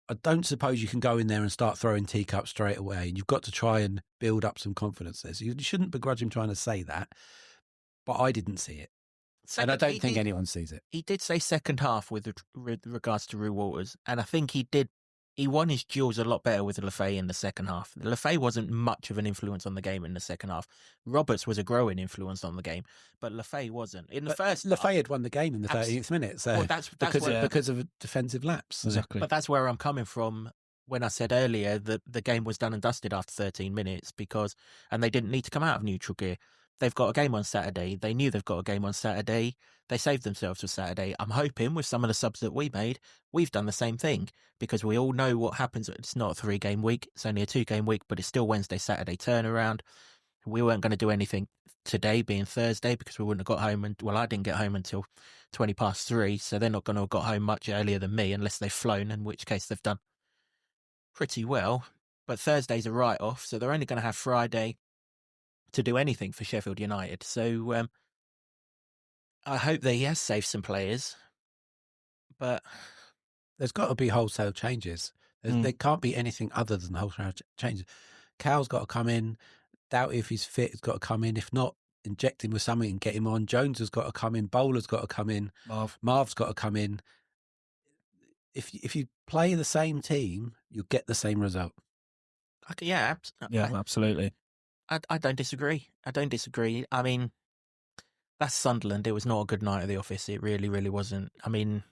I don't suppose you can go in there and start throwing teacups straight away. You've got to try and build up some confidence there. So you shouldn't begrudge him trying to say that. But I didn't see it. And I don't think anyone sees it. He did say second half with regards to Rue Waters. And I think he won his duels a lot better with Lefay in the second half. Lefay wasn't much of an influence on the game in the second half. Roberts was a growing influence on the game, but Lefay wasn't. In the first Lefay had won the game in the 13th minute, so that's because of a defensive lapse. So. Exactly. But that's where I'm coming from when I said earlier that the game was done and dusted after 13 minutes and they didn't need to come out of neutral gear. They've got a game on Saturday. They knew they've got a game on Saturday. They saved themselves for Saturday. I'm hoping with some of the subs that we made, we've done the same thing, because we all know what happens. It's not a 3-game week. It's only a 2-game week, but it's still Wednesday, Saturday turnaround. We weren't going to do anything today being Thursday because we wouldn't have got home. I didn't get home until 3:20. So they're not going to have got home much earlier than me unless they've flown, in which case they've done pretty well. But Thursday's a write-off. So they're only going to have Friday to do anything for Sheffield United. So I hope that he has saved some players, but there's got to be wholesale changes. There can't be anything other than wholesale changes. Cal's got to come in. Doubt if he's fit, has got to come in. If not, inject him with something and get him on. Jones has got to come in. Bowler's got to come in. Marv's got to come in. If you play the same team, you'll get the same result. Yeah, absolutely. I don't disagree. I mean, that's Sunderland. It was not a good night at the office. It really, really wasn't. I mean,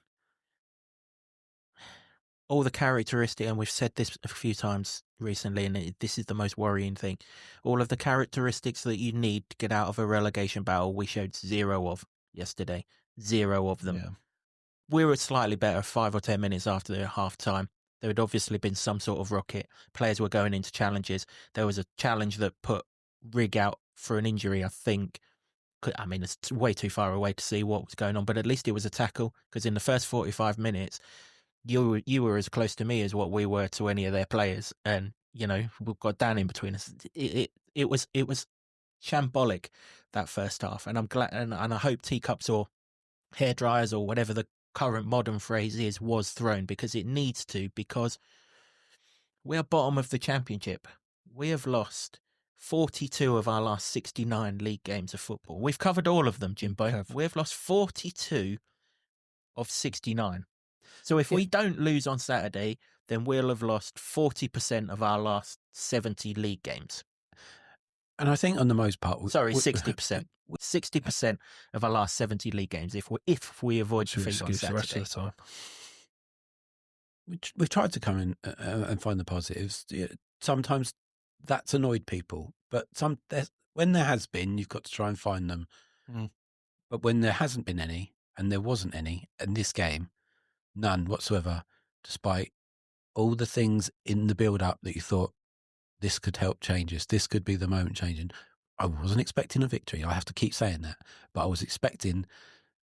all the characteristic, and we've said this a few times recently, and this is the most worrying thing. All of the characteristics that you need to get out of a relegation battle, we showed zero of yesterday. Zero of them. Yeah. We were slightly better 5 or 10 minutes after the half time. There had obviously been some sort of rocket. Players were going into challenges. There was a challenge that put Rig out for an injury, I think. I mean, it's way too far away to see what was going on, but at least it was a tackle, because in the first 45 minutes, you were as close to me as what we were to any of their players, and we've got Dan in between us. It was shambolic, that first half, and I'm glad, and I hope teacups or hair dryers or whatever the current modern phrase is was thrown, because it needs to, because we are bottom of the championship. We have lost 42 of our last 69 league games of football. We've covered all of them, Jimbo. We've lost 42 of 69. So if we don't lose on Saturday, then we'll have lost 40% of our last 70 league games. And I think on the most part... 60%. 60% of our last 70 league games if we avoid defeat on Saturday. The rest of the time. We've tried to come in and find the positives. Sometimes that's annoyed people, but when there has been, you've got to try and find them. Mm. But when there hasn't been any, and there wasn't any in this game, none whatsoever, despite all the things in the build-up that you thought, this could help change this. This could be the moment changing. I wasn't expecting a victory. I have to keep saying that. But I was expecting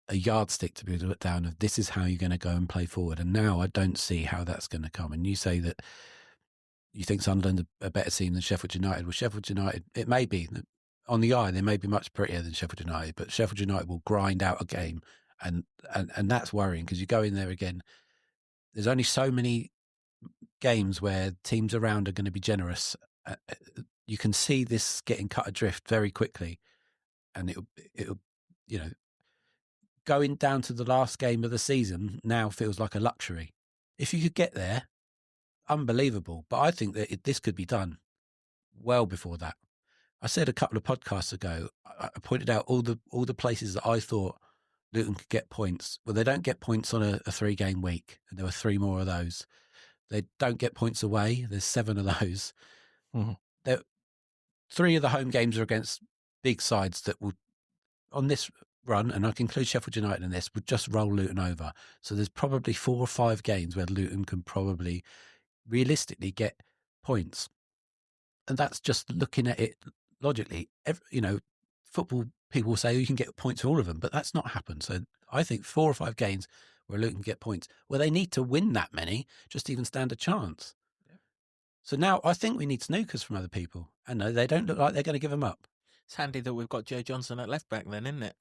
a yardstick to be put down of this is how you're going to go and play forward. And now I don't see how that's going to come. And you say that you think Sunderland are a better team than Sheffield United. Well, Sheffield United, it may be. On the eye, they may be much prettier than Sheffield United. But Sheffield United will grind out a game. And that's worrying, because you go in there again. There's only so many games where teams around are going to be generous. You can see this getting cut adrift very quickly, and it'll going down to the last game of the season now feels like a luxury. If you could get there, unbelievable. But I think that this could be done well before that. I said a couple of podcasts ago, I pointed out all the places that I thought Luton could get points. Well, they don't get points on a 3-game week, and there were 3 more of those. They don't get points away. There's 7 of those. Mm-hmm. 3 of the home games are against big sides that will, on this run, and I can include Sheffield United in this, would just roll Luton over. So there's probably 4 or 5 games where Luton can probably realistically get points. And that's just looking at it logically. Football people say you can get points for all of them, but that's not happened. So I think 4 or 5 games where Luton can get points, where they need to win that many just to even stand a chance. Yeah. So now I think we need snookers from other people. And no, they don't look like they're going to give them up. It's handy that we've got Joe Johnson at left back then, isn't it?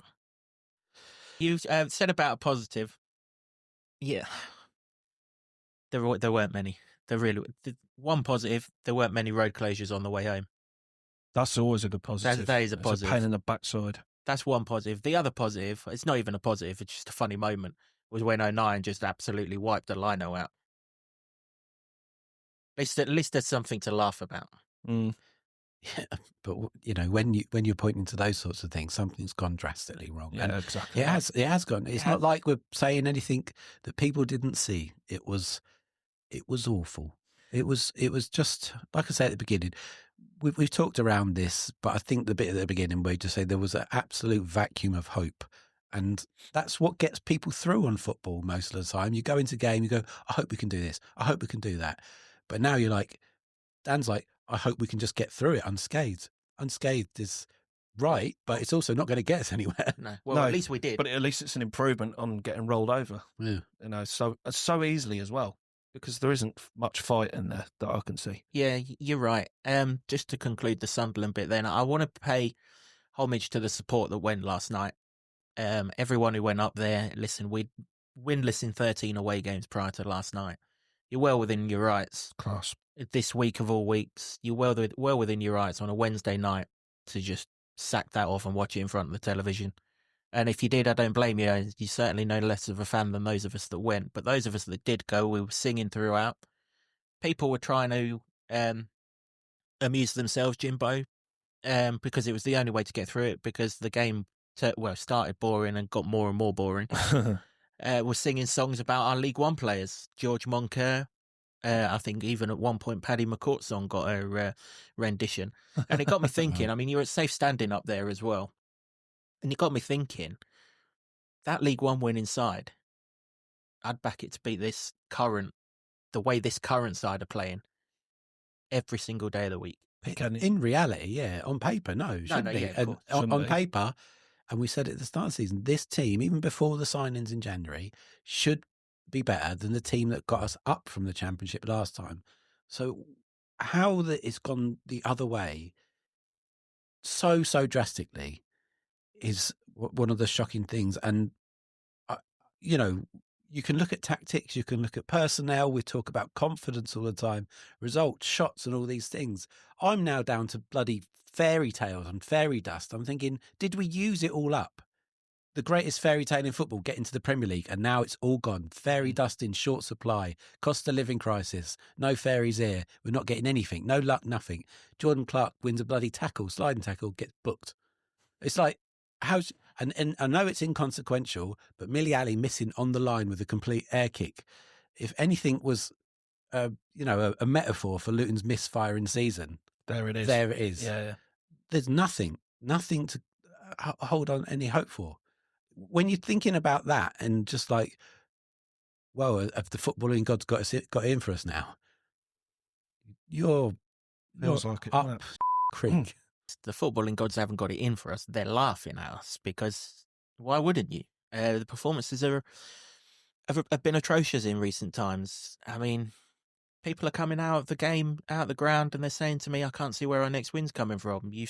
You said about a positive. Yeah. There weren't many. One positive, there weren't many road closures on the way home. That's always a good positive. That is a positive. It's a pain in the backside. That's one positive. The other positive, it's not even a positive, it's just a funny moment, was when 09 just absolutely wiped the lino out. At least there's something to laugh about. Mm. Yeah, but when you're pointing to those sorts of things, something's gone drastically wrong. Yeah, and exactly. It has gone. It's not like we're saying anything that people didn't see. It was awful. It was just, like I said at the beginning, we've talked around this, but I think the bit at the beginning where you just say there was an absolute vacuum of hope. And that's what gets people through on football most of the time. You go into a game, you go, I hope we can do this. I hope we can do that. But now you're like, Dan's like, I hope we can just get through it unscathed. Unscathed is right, but it's also not going to get us anywhere. No. Well, at least we did. But at least it's an improvement on getting rolled over. Yeah. So easily as well, because there isn't much fight in there that I can see. Yeah, you're right. Just to conclude the Sunderland bit then, I want to pay homage to the support that went last night. Everyone who went up there, listen, we'd winless in 13 away games prior to last night. You're well within your rights. Class. This week of all weeks, you're well within your rights on a Wednesday night to just sack that off and watch it in front of the television. And if you did, I don't blame you. You're certainly no less of a fan than those of us that went. But those of us that did go, we were singing throughout. People were trying to amuse themselves, Jimbo, because it was the only way to get through it, because the game started boring and got more and more boring. Was singing songs about our League One players. George Moncur, I think even at one point Paddy McCourt's song got a rendition. And it got me thinking, I mean, you're at safe standing up there as well. And it got me thinking, that League One win inside, I'd back it to beat the way this current side are playing every single day of the week. In reality, yeah. On paper, no. Shouldn't be. Yeah, And on paper, and we said it at the start of the season, this team, even before the signings in January, should be better than the team that got us up from the Championship last time. So how it's gone the other way so drastically is one of the shocking things. And, you can look at tactics, you can look at personnel, we talk about confidence all the time, results, shots and all these things. I'm now down to bloody fairy tales and fairy dust. I'm thinking, did we use it all up? The greatest fairy tale in football, get into the Premier League, and now it's all gone. Fairy dust in short supply, cost of living crisis, no fairies here, we're not getting anything, no luck, nothing. Jordan Clark wins a bloody tackle, sliding tackle, gets booked. It's like, and I know it's inconsequential, but Millie Ali missing on the line with a complete air kick, if anything was, a metaphor for Luton's misfiring season. There it is. There it is. Yeah. There's nothing to hold on any hope for. When you're thinking about that and just like, well, have the footballing gods got in for us now? You're Like it, up creek. The footballing gods haven't got it in for us. They're laughing at us, because why wouldn't you? The performances have been atrocious in recent times. I mean, people are coming out of the game, out of the ground, and they're saying to me, I can't see where our next win's coming from. You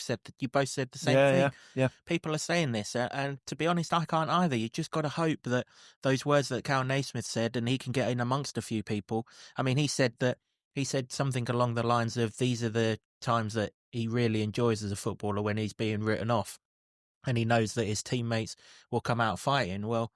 both said the same thing. Yeah. People are saying this, and to be honest, I can't either. You just got to hope that those words that Cal Naismith said, and he can get in amongst a few people. I mean, he said something along the lines of, these are the times that he really enjoys as a footballer, when he's being written off and he knows that his teammates will come out fighting. Well,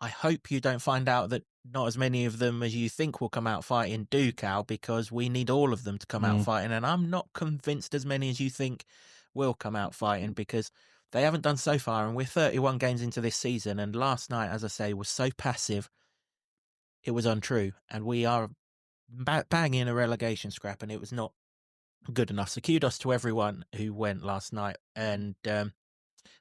I hope you don't find out that not as many of them as you think will come out fighting do, Cal, because we need all of them to come out fighting. And I'm not convinced as many as you think will come out fighting, because they haven't done so far. And we're 31 games into this season. And last night, as I say, was so passive, it was untrue. And we are banging a relegation scrap, and it was not good enough. So kudos to everyone who went last night. And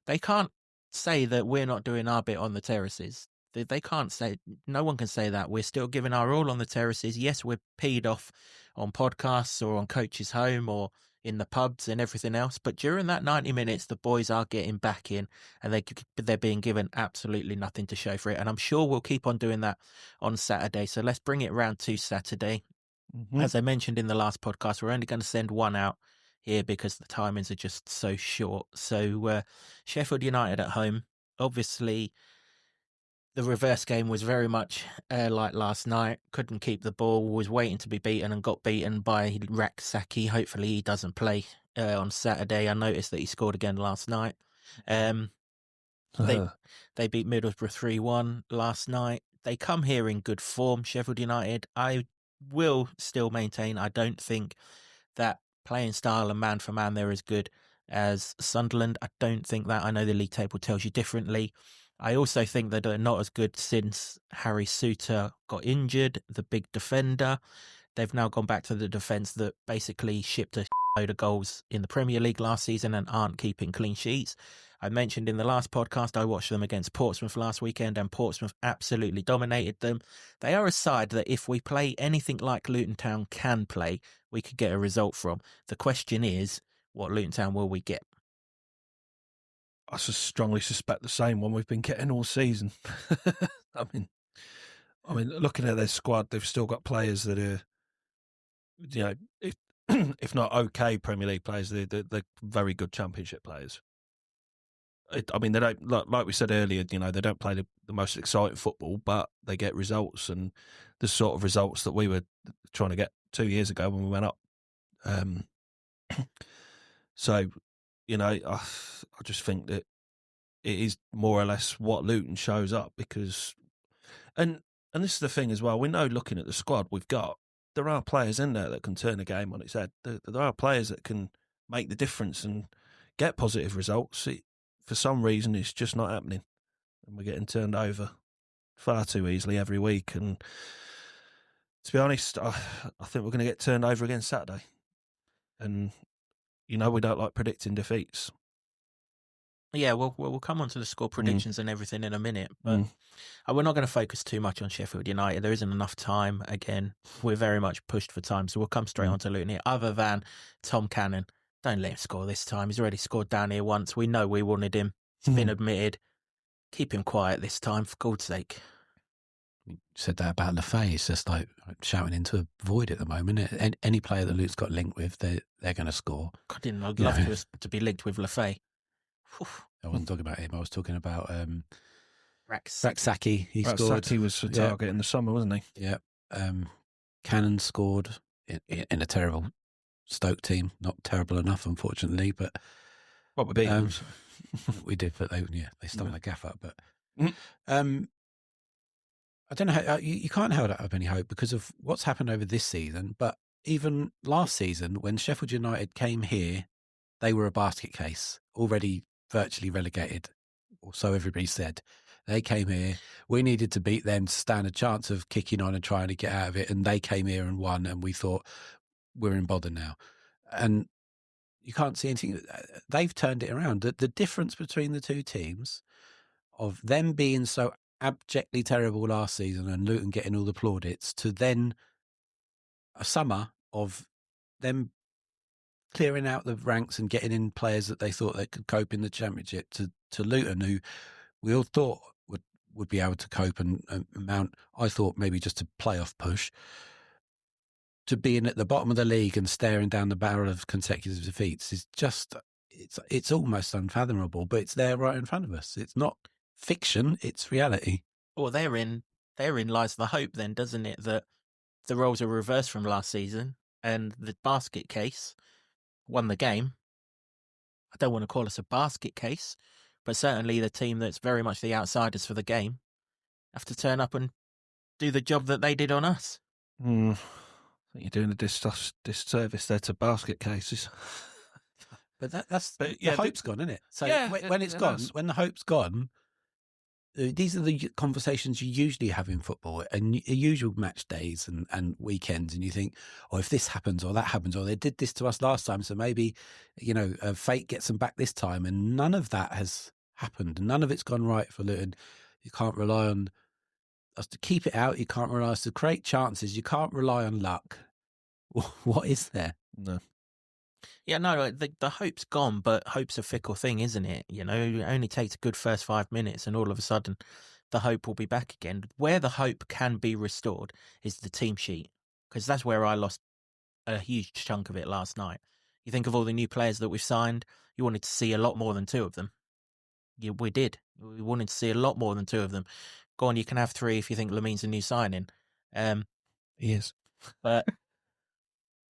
they can't say that we're not doing our bit on the terraces. They can't say, no one can say that. We're still giving our all on the terraces. Yes, we're peed off on podcasts or on Coach's Home or in the pubs and everything else. But during that 90 minutes, the boys are getting back in, and they're being given absolutely nothing to show for it. And I'm sure we'll keep on doing that on Saturday. So let's bring it round to Saturday. As I mentioned in the last podcast, we're only going to send one out here because the timings are just so short. So Sheffield United at home. Obviously, the reverse game was very much like last night. Couldn't keep the ball, was waiting to be beaten, and got beaten by Raksaki. Hopefully he doesn't play on Saturday. I noticed that he scored again last night. They beat Middlesbrough 3-1 last night. They come here in good form, Sheffield United. I will still maintain, I don't think that playing style and man for man they're as good as Sunderland. I don't think that. I know the league table tells you differently. I also think that they're not as good since Harry Souttar got injured, the big defender. They've now gone back to the defence that basically shipped a load of goals in the Premier League last season and aren't keeping clean sheets. I mentioned in the last podcast I watched them against Portsmouth last weekend, and Portsmouth absolutely dominated them. They are a side that if we play anything like Luton Town can play, we could get a result from. The question is, what Luton Town will we get? I strongly suspect the same one we've been getting all season. I mean, looking at their squad, they've still got players that are, if not okay Premier League players, they're very good Championship players. They don't, like we said earlier, they don't play the most exciting football, but they get results, and the sort of results that we were trying to get 2 years ago when we went up. So, I just think that it is more or less what Luton shows up, because, and this is the thing as well, we know looking at the squad we've got, there are players in there that can turn a game on its head. There are players that can make the difference and get positive results. For some reason, it's just not happening. And we're getting turned over far too easily every week. And to be honest, I think we're going to get turned over again Saturday. And, we don't like predicting defeats. Yeah, we'll come on to the score predictions and everything in a minute. But we're not going to focus too much on Sheffield United. There isn't enough time. Again, we're very much pushed for time. So we'll come straight on to Luton here. Other than Tom Cannon, don't let him score this time. He's already scored down here once. We know we wanted him. It's been admitted. Keep him quiet this time, for God's sake. You said that about Lafay. It's just like shouting into a void at the moment. Any player that Luke's got linked with, they're going to score. God, I'd love to be linked with Lafay. I wasn't talking about him. I was talking about Raksaki. He scored. Raksaki was a target in the summer, wasn't he? Yeah. Cannon scored in a terrible Stoke team. Not terrible enough, unfortunately, but What we beat them. we did, but they stung the gaff up. But I don't know how you can't hold up any hope because of what's happened over this season. But even last season, when Sheffield United came here, they were a basket case, already virtually relegated, or so everybody said. They came here. We needed to beat them to stand a chance of kicking on and trying to get out of it. And they came here and won. And we thought, we're in bother now. And you can't see anything. They've turned it around. The difference between the two teams of them being so abjectly terrible last season and Luton getting all the plaudits to then a summer of them clearing out the ranks and getting in players that they thought they could cope in the Championship to Luton, who we all thought would be able to cope and mount, I thought, maybe just a playoff push, to being at the bottom of the league and staring down the barrel of consecutive defeats is just, it's almost unfathomable, but it's there right in front of us. It's not fiction, it's reality. Well, therein lies the hope then, doesn't it, that the roles are reversed from last season and the basket case won the game. I don't want to call us a basket case, but certainly the team that's very much the outsiders for the game have to turn up and do the job that they did on us. I think you're doing a disservice there to basket cases. But the hope's gone, isn't it? So when it's gone, when the hope's gone, these are the conversations you usually have in football and usual match days and weekends. And you think, oh, if this happens or that happens, or they did this to us last time, so maybe, fate gets them back this time. And none of that has happened. None of it's gone right for Luton. You can't rely on us to keep it out. You can't rely on us to create chances. You can't rely on luck. What is there? No. Yeah, no, the hope's gone, but hope's a fickle thing, isn't it? It only takes a good first 5 minutes and all of a sudden the hope will be back again. Where the hope can be restored is the team sheet, because that's where I lost a huge chunk of it last night. You think of all the new players that we've signed, you wanted to see a lot more than 2 of them. Yeah, we did. We wanted to see a lot more than 2 of them. Go on, you can have 3 if you think Lamin's a new signing. He is. But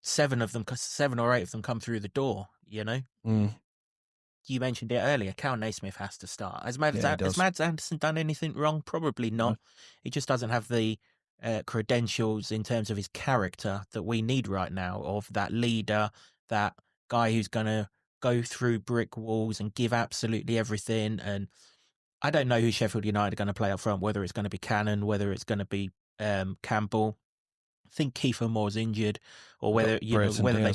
7 or 8 of them come through the door, You mentioned it earlier. Cal Naismith has to start. Has Mads Anderson done anything wrong? Probably not. No. He just doesn't have the credentials in terms of his character that we need right now, of that leader, that guy who's going to go through brick walls and give absolutely everything. And I don't know who Sheffield United are going to play up front, whether it's going to be Cannon, whether it's going to be Campbell. I think Kiefer Moore's injured, or whether they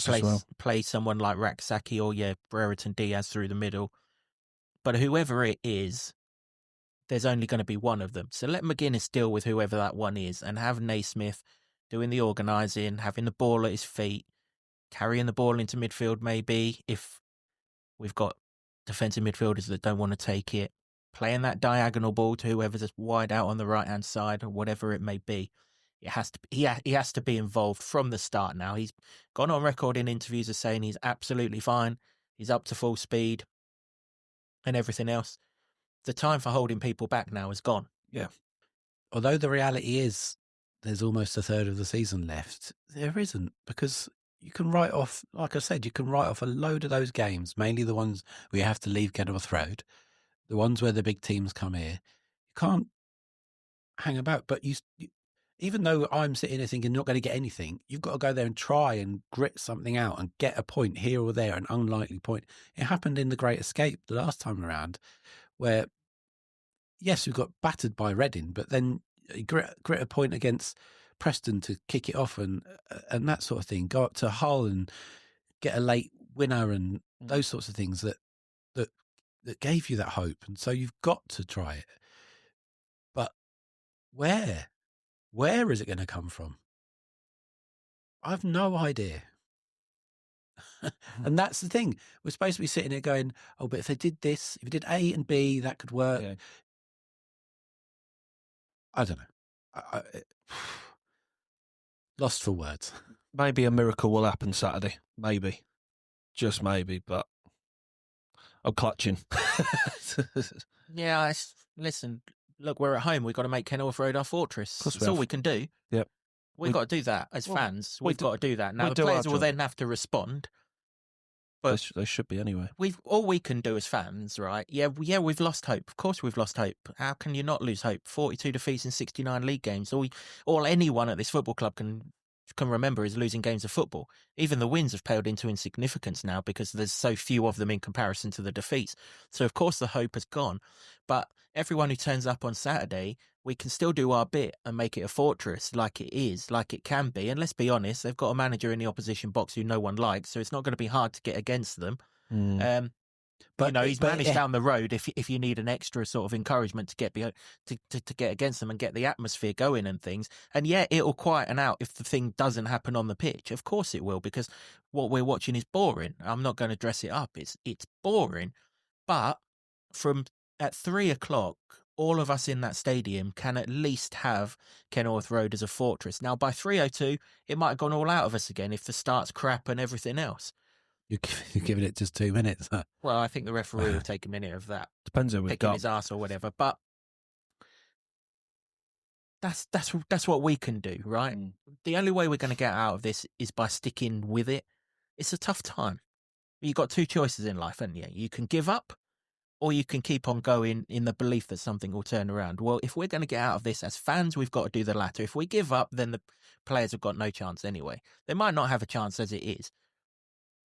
play someone like Raksaki or Brereton Diaz through the middle. But whoever it is, there's only going to be one of them. So let McGuinness deal with whoever that one is, and have Naismith doing the organising, having the ball at his feet, carrying the ball into midfield maybe, if we've got defensive midfielders that don't want to take it, playing that diagonal ball to whoever's wide out on the right-hand side or whatever it may be. He has to be involved from the start now. He's gone on record in interviews as saying he's absolutely fine. He's up to full speed and everything else. The time for holding people back now is gone. Yeah. Although the reality is there's almost a third of the season left, there isn't, because you can write off, like I said, you can write off a load of those games, mainly the ones where you have to leave Kenilworth Road, the ones where the big teams come here. You can't hang about, but even though I'm sitting here thinking not going to get anything, you've got to go there and try and grit something out and get a point here or there, an unlikely point. It happened in the Great Escape the last time around, where, yes, we got battered by Reading, but then you grit a point against Preston to kick it off and that sort of thing. Go up to Hull and get a late winner and those sorts of things that gave you that hope. And so you've got to try it. But where is it going to come from? I have no idea. And that's the thing. We're supposed to be sitting here going, oh, but if they did this, if we did A and B, that could work. Yeah. I don't know. Lost for words. Maybe a miracle will happen Saturday. Maybe. Just maybe, but I'm clutching. Yeah, listen, look, we're at home. We've got to make Kenilworth Road our fortress. That's all we can do. Yep. We've got to do that as fans. We've got to do that. Now, the players will then have to respond. But they should be anyway. All we can do as fans, right? Yeah, we've lost hope. Of course we've lost hope. How can you not lose hope? 42 defeats in 69 league games. All anyone at this football club can remember is losing games of football. Even the wins have paled into insignificance now because there's so few of them in comparison to the defeats. So, of course, the hope has gone. But everyone who turns up on Saturday, we can still do our bit and make it a fortress like it is, like it can be. And let's be honest, they've got a manager in the opposition box who no one likes, so it's not going to be hard to get against them. But he's managed down the road if you need an extra sort of encouragement to get to get against them and get the atmosphere going and things. And yeah, it'll quieten out if the thing doesn't happen on the pitch. Of course it will, because what we're watching is boring. I'm not going to dress it up. It's boring. But at 3:00, all of us in that stadium can at least have Kenilworth Road as a fortress. Now, by 3:02, it might have gone all out of us again if the start's crap and everything else. You're giving it just 2 minutes. Huh? Well, I think the referee will take a minute of that. Depends who we've got. His ass or whatever. But that's what we can do, right? The only way we're going to get out of this is by sticking with it. It's a tough time. You've got two choices in life, haven't you? You can give up, or you can keep on going in the belief that something will turn around. Well, if we're going to get out of this as fans, we've got to do the latter. If we give up, then the players have got no chance anyway. They might not have a chance as it is.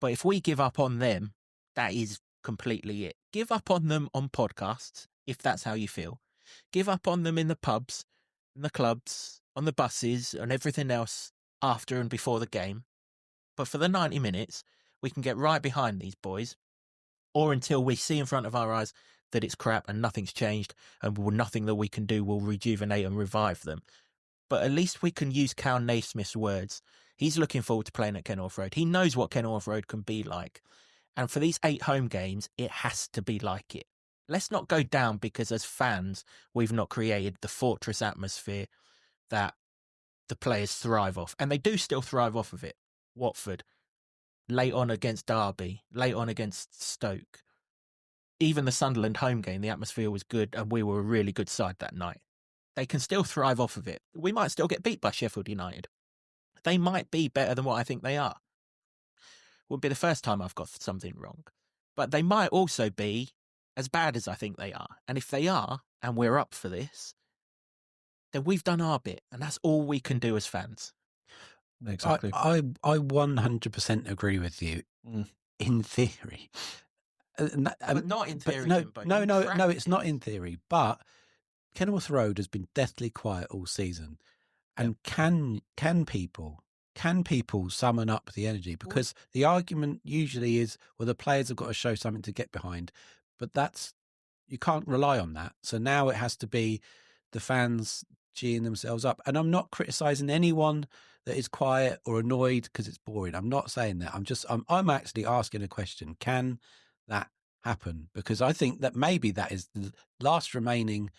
But if we give up on them, that is completely it. Give up on them on podcasts, if that's how you feel. Give up on them in the pubs, in the clubs, on the buses, and everything else after and before the game. But for the 90 minutes, we can get right behind these boys, or until we see in front of our eyes that it's crap and nothing's changed and nothing that we can do will rejuvenate and revive them. But at least we can use Cal Naismith's words. He's looking forward to playing at Kenilworth Road. He knows what Kenilworth Road can be like. And for these 8 home games, it has to be like it. Let's not go down because as fans, we've not created the fortress atmosphere that the players thrive off. And they do still thrive off of it. Watford, late on against Derby, late on against Stoke. Even the Sunderland home game, the atmosphere was good and we were a really good side that night. They can still thrive off of it. We might still get beat by Sheffield United. They might be better than what I think they are. Wouldn't be the first time I've got something wrong. But they might also be as bad as I think they are. And if they are, and we're up for this, then we've done our bit. And that's all we can do as fans. Exactly. I 100% agree with you in theory. But not in theory. No, it's not in theory. But Kenilworth Road has been deathly quiet all season. And can people summon up the energy? Because the argument usually is, well, the players have got to show something to get behind, but you can't rely on that. So now it has to be the fans geeing themselves up. And I'm not criticising anyone that is quiet or annoyed because it's boring. I'm not saying that. I'm actually asking a question. Can that happen? Because I think that maybe that is the last remaining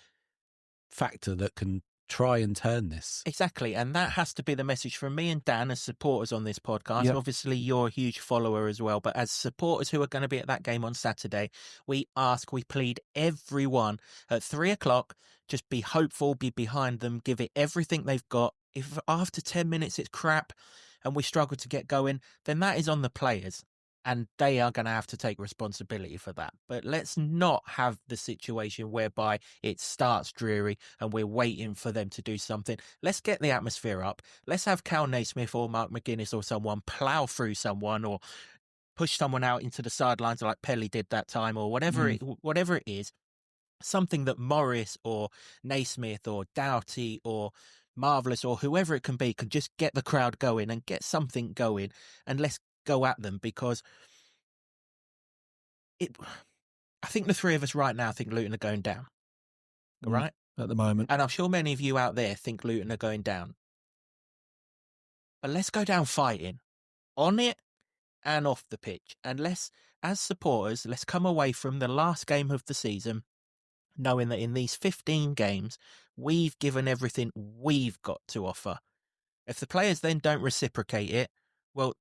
factor that can try and turn this. Exactly. And that has to be the message from me and Dan as supporters on this podcast. Yep. Obviously, you're a huge follower as well. But as supporters who are going to be at that game on Saturday, we plead everyone at 3:00, just be hopeful, be behind them, give it everything they've got. If after 10 minutes it's crap and we struggle to get going, then that is on the players. and they are going to have to take responsibility for that. But let's not have the situation whereby it starts dreary and we're waiting for them to do something. Let's get the atmosphere up. Let's have Cal Naismith or Mark McGuinness or someone plough through someone or push someone out into the sidelines like Pelly did that time, or whatever it is. Something that Morris or Naismith or Doughty or Marvellous or whoever it can be can just get the crowd going and get something going, and let's go at them, because I think the three of us right now think Luton are going down. Right? At the moment. And I'm sure many of you out there think Luton are going down. But let's go down fighting. On it and off the pitch. And let's, as supporters, let's come away from the last game of the season knowing that in these 15 games, we've given everything we've got to offer. If the players then don't reciprocate it, well,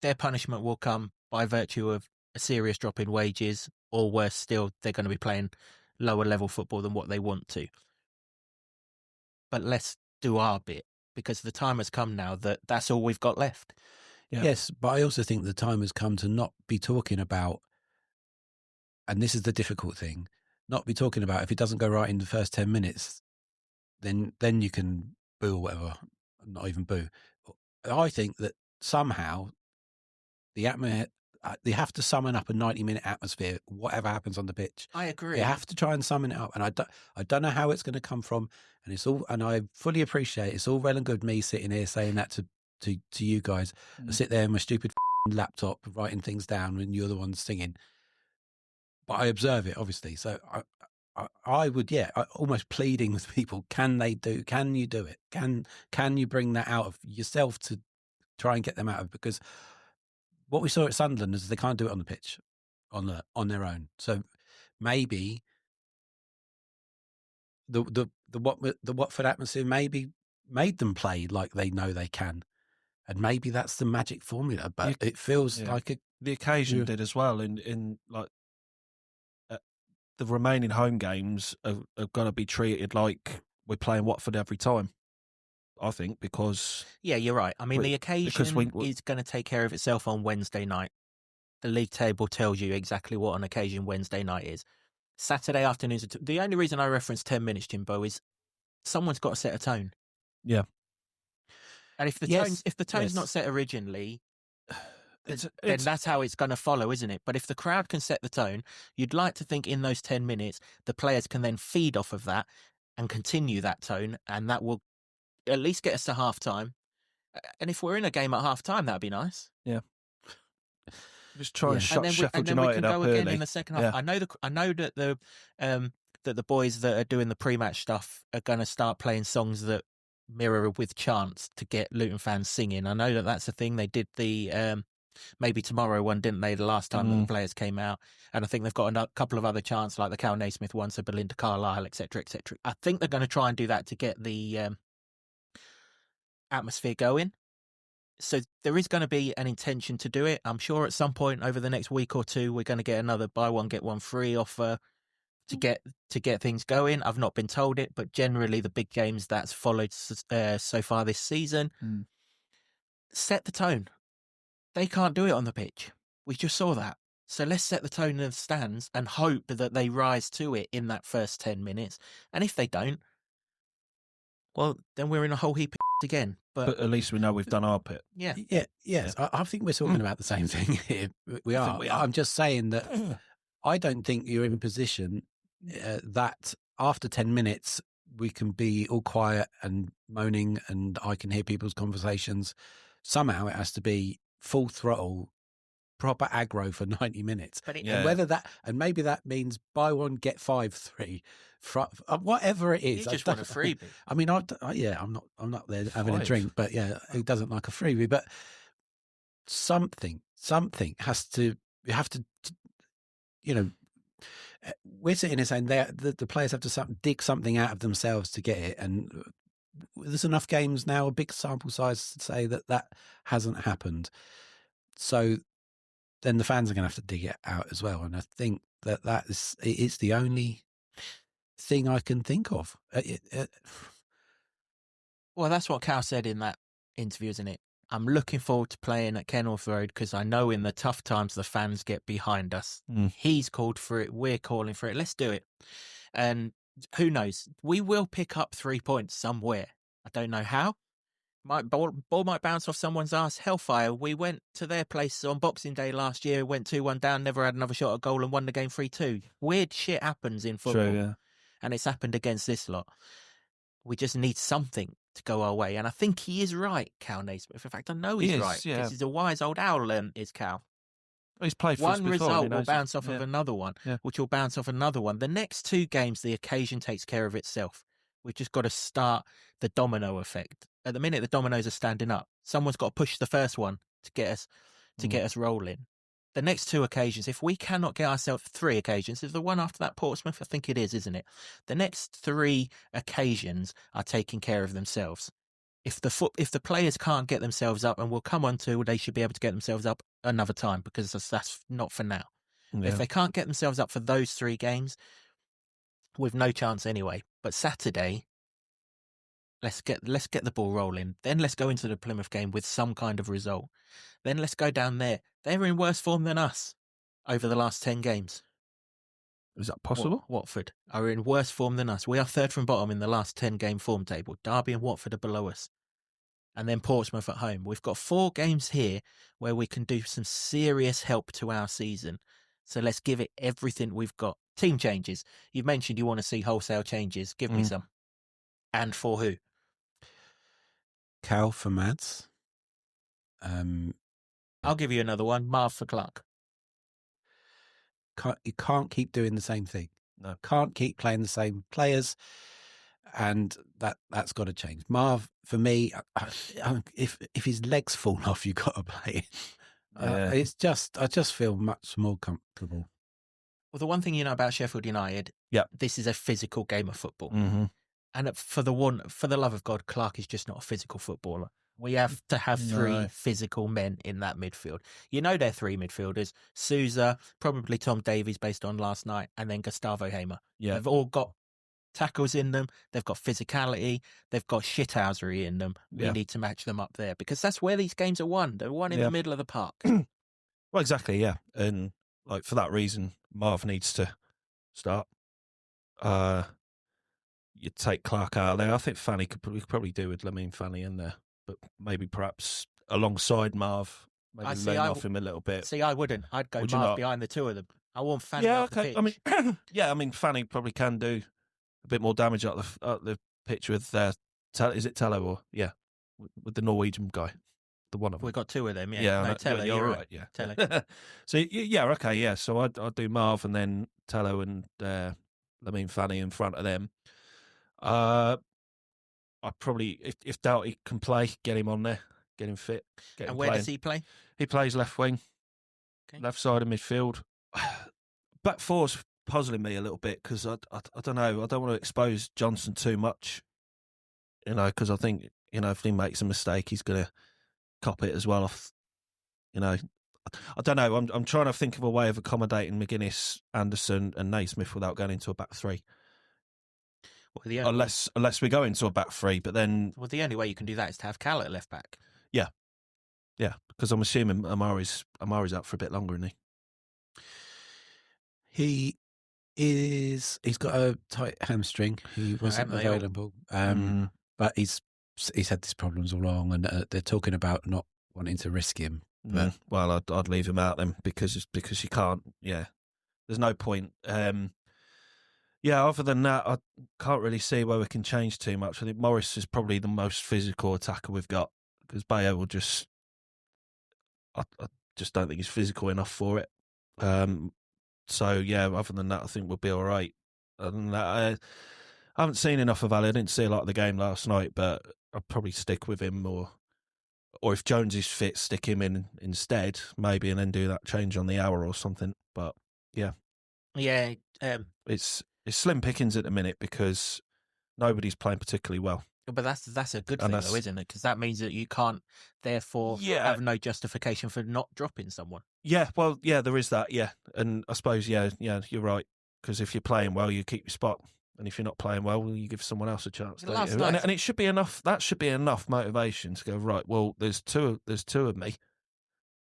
their punishment will come by virtue of a serious drop in wages, or worse still, they're going to be playing lower level football than what they want to. But let's do our bit, because the time has come now that that's all we've got left. Yeah. Yes, but I also think the time has come to not be talking about, and this is the difficult thing, not be talking about if it doesn't go right in the first 10 minutes, then you can boo or whatever, not even boo. I think that somehow they have to summon up a 90-minute atmosphere, whatever happens on the pitch. I agree. They have to try and summon it up, and I don't know how it's going to come from. And I fully appreciate it's all well and good me sitting here saying that to you guys. I sit there in my stupid laptop writing things down when you're the ones singing. But I observe it, obviously. So I would, almost pleading with people: can you do it? Can you bring that out of yourself to try and get them out of? Because what we saw at Sunderland is they can't do it on the pitch, on their own. So maybe the Watford atmosphere maybe made them play like they know they can, and maybe that's the magic formula. But it feels like the occasion did as well. In like the remaining home games are going to be treated like we're playing Watford every time, I think, because... Yeah, you're right. I mean, the occasion is going to take care of itself on Wednesday night. The league table tells you exactly what an occasion Wednesday night is. Saturday afternoons... The only reason I reference 10 minutes, Jimbo, is someone's got to set a tone. Yeah. And if the tone's not set originally... then that's how it's going to follow, isn't it? But if the crowd can set the tone, you'd like to think in those 10 minutes, the players can then feed off of that and continue that tone, and that will at least get us to half-time. And if we're in a game at half-time, that'd be nice. Yeah. Just try and shut Sheffield United up early. Again in the second half. Yeah. I know that the boys that are doing the pre-match stuff are going to start playing songs that mirror with chants to get Luton fans singing. I know that that's a thing. They did the... Maybe Tomorrow one, didn't they, the last time that the players came out? And I think they've got a couple of other chants like the Cal Naismith one, so Belinda Carlisle, etc., etc. I think they're going to try and do that to get the atmosphere going. So there is going to be an intention to do it. I'm sure at some point over the next week or two, we're going to get another buy one, get one free offer to get things going. I've not been told it, but generally the big games that's followed so far this season set the tone. They can't do it on the pitch. We just saw that. So let's set the tone in the stands and hope that they rise to it in that first 10 minutes. And if they don't, well, then we're in a whole heap of again. But at least we know we've done our bit. Yeah. Yes. I think we're talking about the same thing here. We are. I'm just saying that I don't think you're in a position that after 10 minutes we can be all quiet and moaning and I can hear people's conversations. Somehow it has to be full throttle, proper aggro for 90 minutes. And whether that, and maybe that means buy one, get 5 free, whatever it is. You just want a freebie. I mean, I'm not there having a drink, but who doesn't like a freebie? But something has to, you have to, we're sitting here saying the players have to dig something out of themselves to get it. And there's enough games now, a big sample size, to say that hasn't happened. So then the fans are going to have to dig it out as well. And I think it's the only thing I can think of. Well, that's what Cal said in that interview, isn't it? I'm looking forward to playing at Kenilworth Road because I know in the tough times the fans get behind us. He's called for it. We're calling for it. Let's do it. And who knows? We will pick up 3 points somewhere. I don't know how. Ball might bounce off someone's ass. Hellfire. We went to their place on Boxing Day last year, went 2-1 down, never had another shot at goal and won the game 3-2. Weird shit happens in football. True, yeah. And it's happened against this lot. We just need something to go our way. And I think he is right, Cal Naismith. In fact, I know he's right. Because he's a wise old owl, is Cal. He's played for us One before, result will bounce off of another one, Yeah. which will bounce off another one. The next 2 games, the occasion takes care of itself. We've just got to start the domino effect. At the minute, the dominoes are standing up. Someone's got to push the first one to get us rolling. The next 2 occasions, if we cannot get ourselves 3 occasions, is the one after that Portsmouth? I think it is, isn't it? The next 3 occasions are taking care of themselves. If the players can't get themselves up, and we'll come on to, they should be able to get themselves up another time because that's not for now. Yeah. If they can't get themselves up for those 3 games, we've no chance anyway. But Saturday, let's get the ball rolling. Then let's go into the Plymouth game with some kind of result. Then let's go down there. They're in worse form than us over the last 10 games. Is that possible? Watford are in worse form than us. We are 3rd from bottom in the last 10-game form table. Derby and Watford are below us. And then Portsmouth at home. We've got 4 games here where we can do some serious help to our season. So let's give it everything we've got. Team changes. You've mentioned you want to see wholesale changes. Give me some. And for who? Cal for Mads. I'll give you another one. Marv for Clark. You can't keep doing the same thing. No. Can't keep playing the same players, and that's got to change. Marv, for me, if his legs fall off, you've got to play. It's just, I just feel much more comfortable. Well, the one thing you know about Sheffield United, this is a physical game of football. Mm-hmm. And for the love of God, Clark is just not a physical footballer. We have to have 3 physical men in that midfield. You know they're 3 midfielders. Souza, probably Tom Davies based on last night, and then Gustavo Hamer. Yeah. They've all got tackles in them. They've got physicality. They've got shithousery in them. We need to match them up there because that's where these games are won. They're won in the middle of the park. Well, exactly, yeah. And like for that reason, Marv needs to start. You take Clark out of there. I think Fanny could probably do with Lamine Fanny in there, but maybe perhaps alongside Marv, maybe lean off him a little bit. See, I wouldn't. I'd go Marv behind the 2 of them. I want Fanny up the pitch. I mean, Fanny probably can do a bit more damage up the pitch with is it Tello or with the Norwegian guy, the one of them. We've got 2 of them. Tello, you're right. Yeah, Tello. So okay, yeah. So I'd do Marv and then Tello and Lamine Fanny in front of them. I probably, if Doughty can play, get him on there, get him fit. And where does he play? He plays left wing, left side of midfield. Back 4's puzzling me a little bit because I don't know. I don't want to expose Johnson too much, because I think if he makes a mistake, he's going to cop it as well. I don't know. I'm trying to think of a way of accommodating McGuinness, Anderson, and Naismith without going into a back 3. Well, unless we go into a back 3, but then the only way you can do that is to have Cal at left back. Yeah, because I'm assuming Amari's out for a bit longer, isn't he? He's got a tight hamstring. He wasn't available, but he's had these problems all along, and they're talking about not wanting to risk him. But well, I'd leave him out then because you can't. Yeah, there's no point. Other than that, I can't really see where we can change too much. I think Morris is probably the most physical attacker we've got because Bayo will just. I just don't think he's physical enough for it. So other than that, I think we'll be all right. Other than that, I haven't seen enough of Ali. I didn't see a lot of the game last night, but I'll probably stick with him or if Jones is fit, stick him in instead, maybe, and then do that change on the hour or something. But it's slim pickings at the minute because nobody's playing particularly well. But that's a good thing, though, isn't it? Because that means that you can't, therefore, have no justification for not dropping someone. Yeah, well, there is that, and I suppose, you're right, because if you're playing well, you keep your spot. And if you're not playing well, you give someone else a chance. Last Don't you? night- And it should be enough. That should be enough motivation to go, right, well, there's two of me,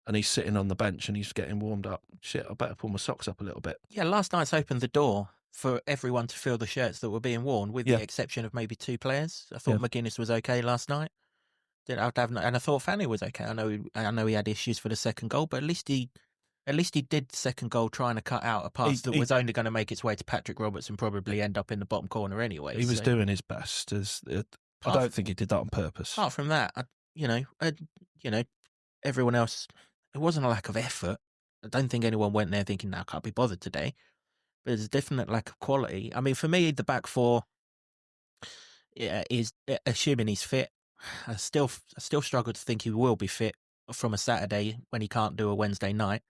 and he's sitting on the bench and he's getting warmed up. Shit, I better pull my socks up a little bit. Yeah, last night's opened the door for everyone to feel the shirts that were being worn, with the exception of maybe 2 players. I thought McGuinness was okay last night. And I thought Fanny was okay. I know he had issues for the second goal, but at least he did the second goal trying to cut out a pass that was only going to make its way to Patrick Roberts and probably end up in the bottom corner anyway. He was doing his best. I don't think he did that on purpose. Apart from that, everyone else, it wasn't a lack of effort. I don't think anyone went there thinking, "No, I can't be bothered today." But there's a definite lack of quality. I mean, for me, the back four is, assuming he's fit. I still struggle to think he will be fit from a Saturday when he can't do a Wednesday night.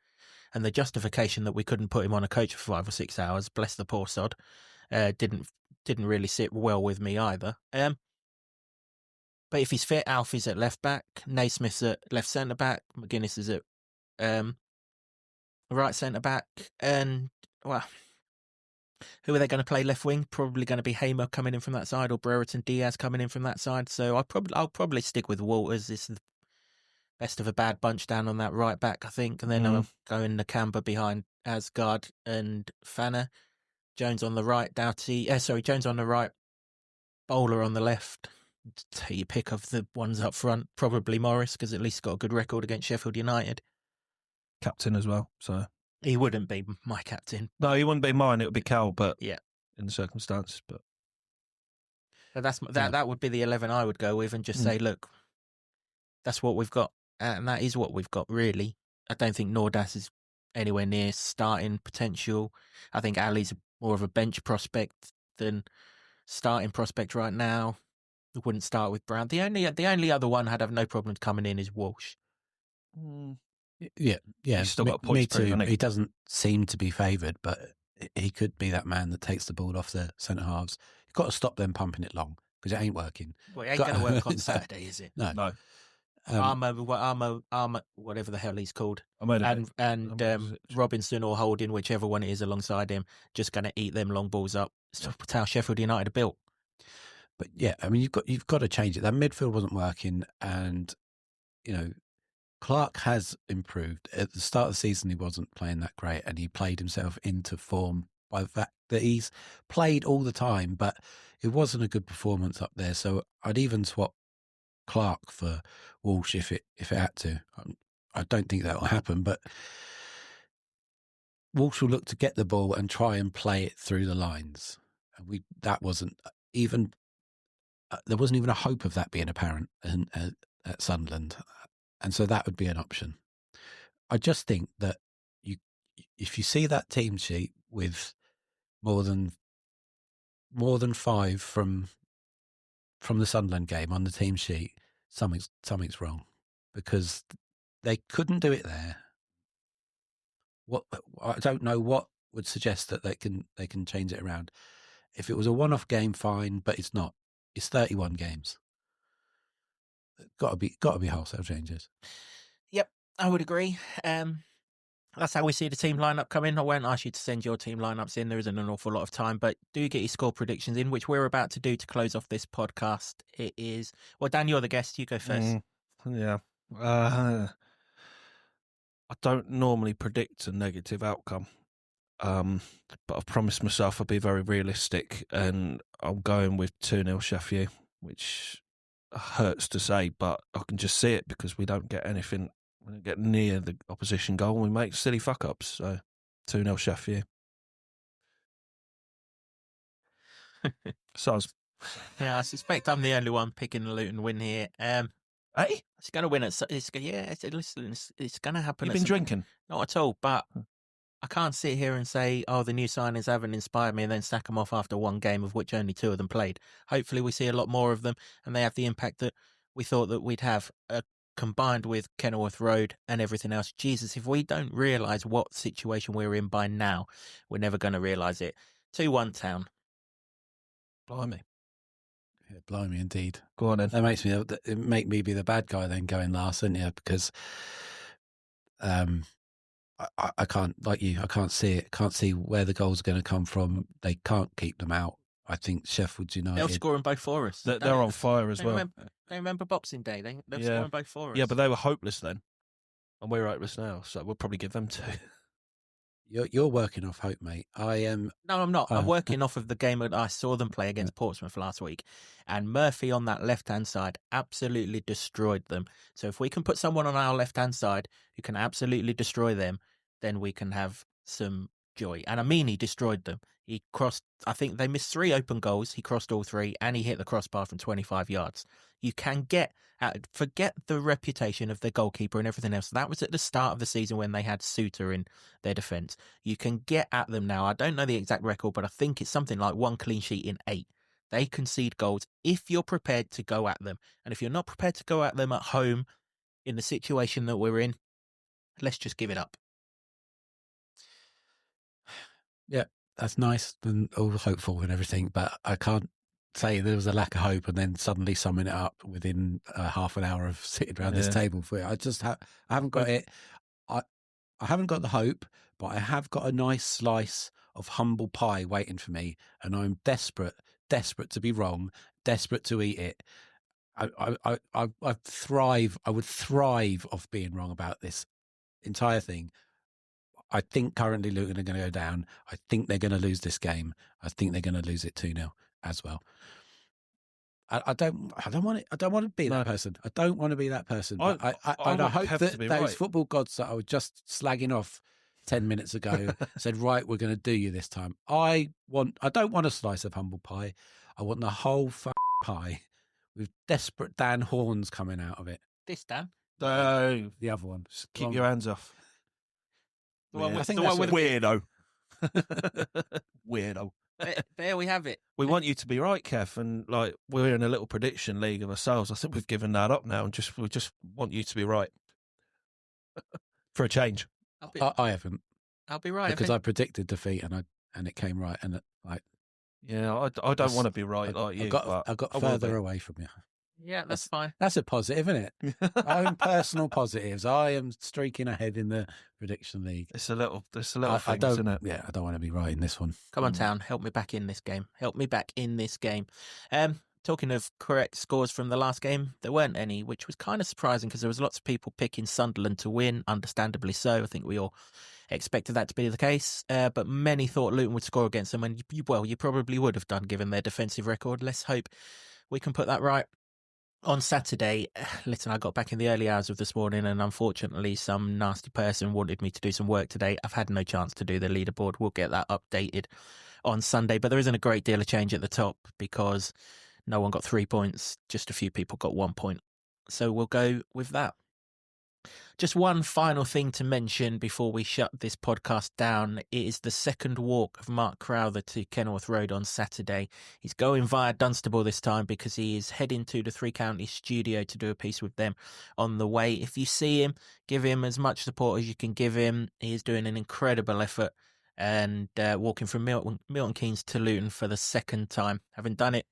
And the justification that we couldn't put him on a coach for 5 or 6 hours, bless the poor sod, didn't really sit well with me either. But if he's fit, Alfie's at left back, Naismith's at left centre back, McGuinness is at right centre back, and who are they going to play left wing? Probably going to be Hamer coming in from that side, or Brereton Diaz coming in from that side. So I'll probably stick with Walters. This is the best of a bad bunch down on that right back, I think, and then I'll go in Nakamba behind Asgard and Fanner. Jones on the right, Jones on the right, Bowler on the left. Take your pick of the ones up front. Probably Morris, because at least he's got a good record against Sheffield United. Captain as well, so he wouldn't be my captain. No, he wouldn't be mine. It would be Cal, but yeah, in the circumstances. But that would be the 11 I would go with, and just say, look, that's what we've got, and that is what we've got. Really, I don't think Nordas is anywhere near starting potential. I think Ali's more of a bench prospect than starting prospect right now. We wouldn't start with Brown. The only other one I'd have no problem coming in is Walsh. Yeah. He's still got points me too. hasn't he? He doesn't seem to be favoured, but he could be that man that takes the ball off the centre halves. You've got to stop them pumping it long, because it ain't working. Well, it ain't going to work on Saturday, is it? No. Armour, whatever the hell he's called, and Robinson or Holding, whichever one it is alongside him, just going to eat them long balls up. That's how Sheffield United are built. But yeah, I mean, you've got to change it. That midfield wasn't working, and Clark has improved. At the start of the season, he wasn't playing that great, and he played himself into form by the fact that he's played all the time, but it wasn't a good performance up there. So I'd even swap Clark for Walsh if it had to. I don't think that will happen, but Walsh will look to get the ball and try and play it through the lines. And there wasn't even a hope of that being apparent at Sunderland. And so that would be an option. I just think that if you see that team sheet with more than 5 from the Sunderland game on the team sheet, something's wrong, because they couldn't do it there. I don't know what would suggest that they can change it around. If it was a one-off game, fine, but it's not. It's 31 games. Got to be wholesale changes. Yep, I would agree. That's how we see the team lineup come in. I won't ask you to send your team lineups in. There isn't an awful lot of time, but do get your score predictions in, which we're about to do to close off this podcast. It is, well, Dan, you're the guest. You go first. Yeah. I don't normally predict a negative outcome, but I've promised myself I'll be very realistic, and I'm going with 2-0 Sheffield, which hurts to say, but I can just see it because we don't get anything. We don't get near the opposition goal and we make silly fuck-ups. So 2-0 Sheffield. Yeah, I suspect I'm the only one picking the Luton win here. Hey? It's going to win. It's going to happen. You've been drinking? Not at all, but I can't sit here and say, the new signings haven't inspired me, and then sack them off after one game, of which only 2 of them played. Hopefully we see a lot more of them, and they have the impact that we thought that we'd have, combined with Kenilworth Road and everything else. Jesus, if we don't realise what situation we're in by now, we're never going to realise it. 2-1 Town. Blimey. Yeah, blimey indeed. Go on then. That make me be the bad guy then going last, isn't it? Because I can't, like you, I can't see it. Can't see where the goals are going to come from. They can't keep them out. I think Sheffield United. They'll score them both for us. They're on fire as well. They remember Boxing Day. They'll score them both for us. Yeah, but they were hopeless then, and we're hopeless now. So we'll probably give them 2. You're working off hope, mate. I am. No, I'm not. I'm working off of the game that I saw them play against Portsmouth last week. And Murphy on that left-hand side absolutely destroyed them. So if we can put someone on our left-hand side who can absolutely destroy them, then we can have some joy. And I mean, he destroyed them. He crossed, I think they missed 3 open goals. He crossed all 3 and he hit the crossbar from 25 yards. You can forget the reputation of their goalkeeper and everything else. That was at the start of the season when they had Suter in their defence. You can get at them now. I don't know the exact record, but I think it's something like 1 clean sheet in 8. They concede goals if you're prepared to go at them. And if you're not prepared to go at them at home in the situation that we're in, let's just give it up. Yeah, that's nice and all hopeful and everything, but I can't say there was a lack of hope and then suddenly summing it up within half an hour of sitting around this table for it. I just I haven't got it. I haven't got the hope, but I have got a nice slice of humble pie waiting for me, and I'm desperate to be wrong, desperate to eat it. I thrive. I would thrive off being wrong about this entire thing. I think currently Luton are going to go down. I think they're going to lose this game. I think they're going to lose it 2-0 as well. I don't want to be that person. I don't want to be that person. I hope that those football gods that I was just slagging off 10 minutes ago said, right, we're going to do you this time. I don't want a slice of humble pie. I want the whole pie with desperate Dan horns coming out of it. This Dan? No, the other one. Just keep your hands off. The one with weirdo. Weirdo. There we have it. We want you to be right, Kev, and like we're in a little prediction league of ourselves. I think we've given that up now, and we just want you to be right for a change. I haven't. I'll be right because I predicted defeat, and it came right, and yeah, I don't want to be right like you. I got further away from you. Yeah, that's fine. That's a positive, isn't it? Own personal positives. I am streaking ahead in the prediction league. It's a little thing, isn't it? Yeah, I don't want to be right in this one. Come on, Town, help me back in this game. Talking of correct scores from the last game, there weren't any, which was kind of surprising because there was lots of people picking Sunderland to win, understandably so. I think we all expected that to be the case, but many thought Luton would score against them, and you probably would have done given their defensive record. Let's hope we can put that right. On Saturday, listen, I got back in the early hours of this morning and unfortunately some nasty person wanted me to do some work today. I've had no chance to do the leaderboard. We'll get that updated on Sunday, but there isn't a great deal of change at the top because no one got 3 points. Just a few people got 1 point. So we'll go with that. Just one final thing to mention before we shut this podcast down. It is the second walk of Mark Crowther to Kenilworth Road on Saturday. He's going via Dunstable this time because he is heading to the Three Counties studio to do a piece with them on the way. If you see him, give him as much support as you can give him. He is doing an incredible effort and walking from Milton Keynes to Luton for the second time, having done it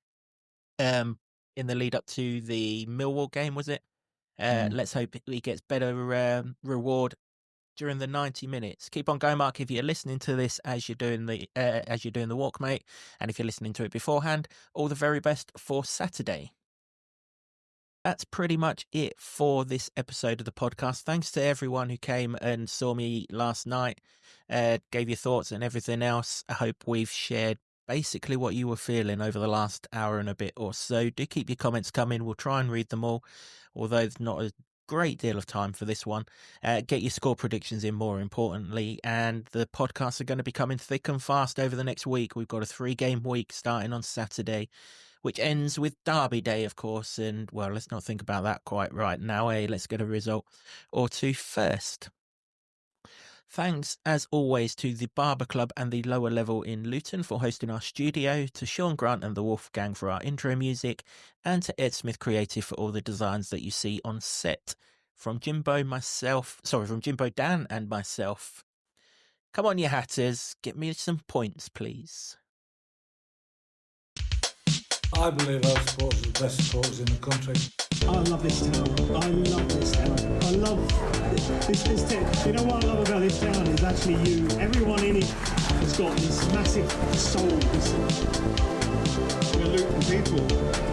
in the lead up to the Millwall game, was it? Let's hope he gets better reward during the 90 minutes. Keep on going, Mark, if you're listening to this as you're doing the walk, mate. And if you're listening to it beforehand, all the very best for Saturday. That's pretty much it for this episode of the podcast. Thanks to everyone who came and saw me last night, gave your thoughts and everything else. I hope we've shared basically what you were feeling over the last hour and a bit or so. Do keep your comments coming. We'll try and read them all, although there's not a great deal of time for this one. Get your score predictions in, more importantly, and the podcasts are going to be coming thick and fast over the next week. We've got a 3-game week starting on Saturday, which ends with Derby Day, of course, and, well, let's not think about that quite right now, Let's get a result or two first. Thanks, as always, to the Barber Club and the Lower Level in Luton for hosting our studio, to Sean Grant and the Wolfgang for our intro music, and to Ed Smith Creative for all the designs that you see on set. From Jimbo, Dan and myself. Come on, you Hatters, get me some points, please. I believe our supporters are the best supporters in the country. I love this town. I love this town. I love this town. You know what I love about this town is actually you. Everyone in it has got this massive soul. people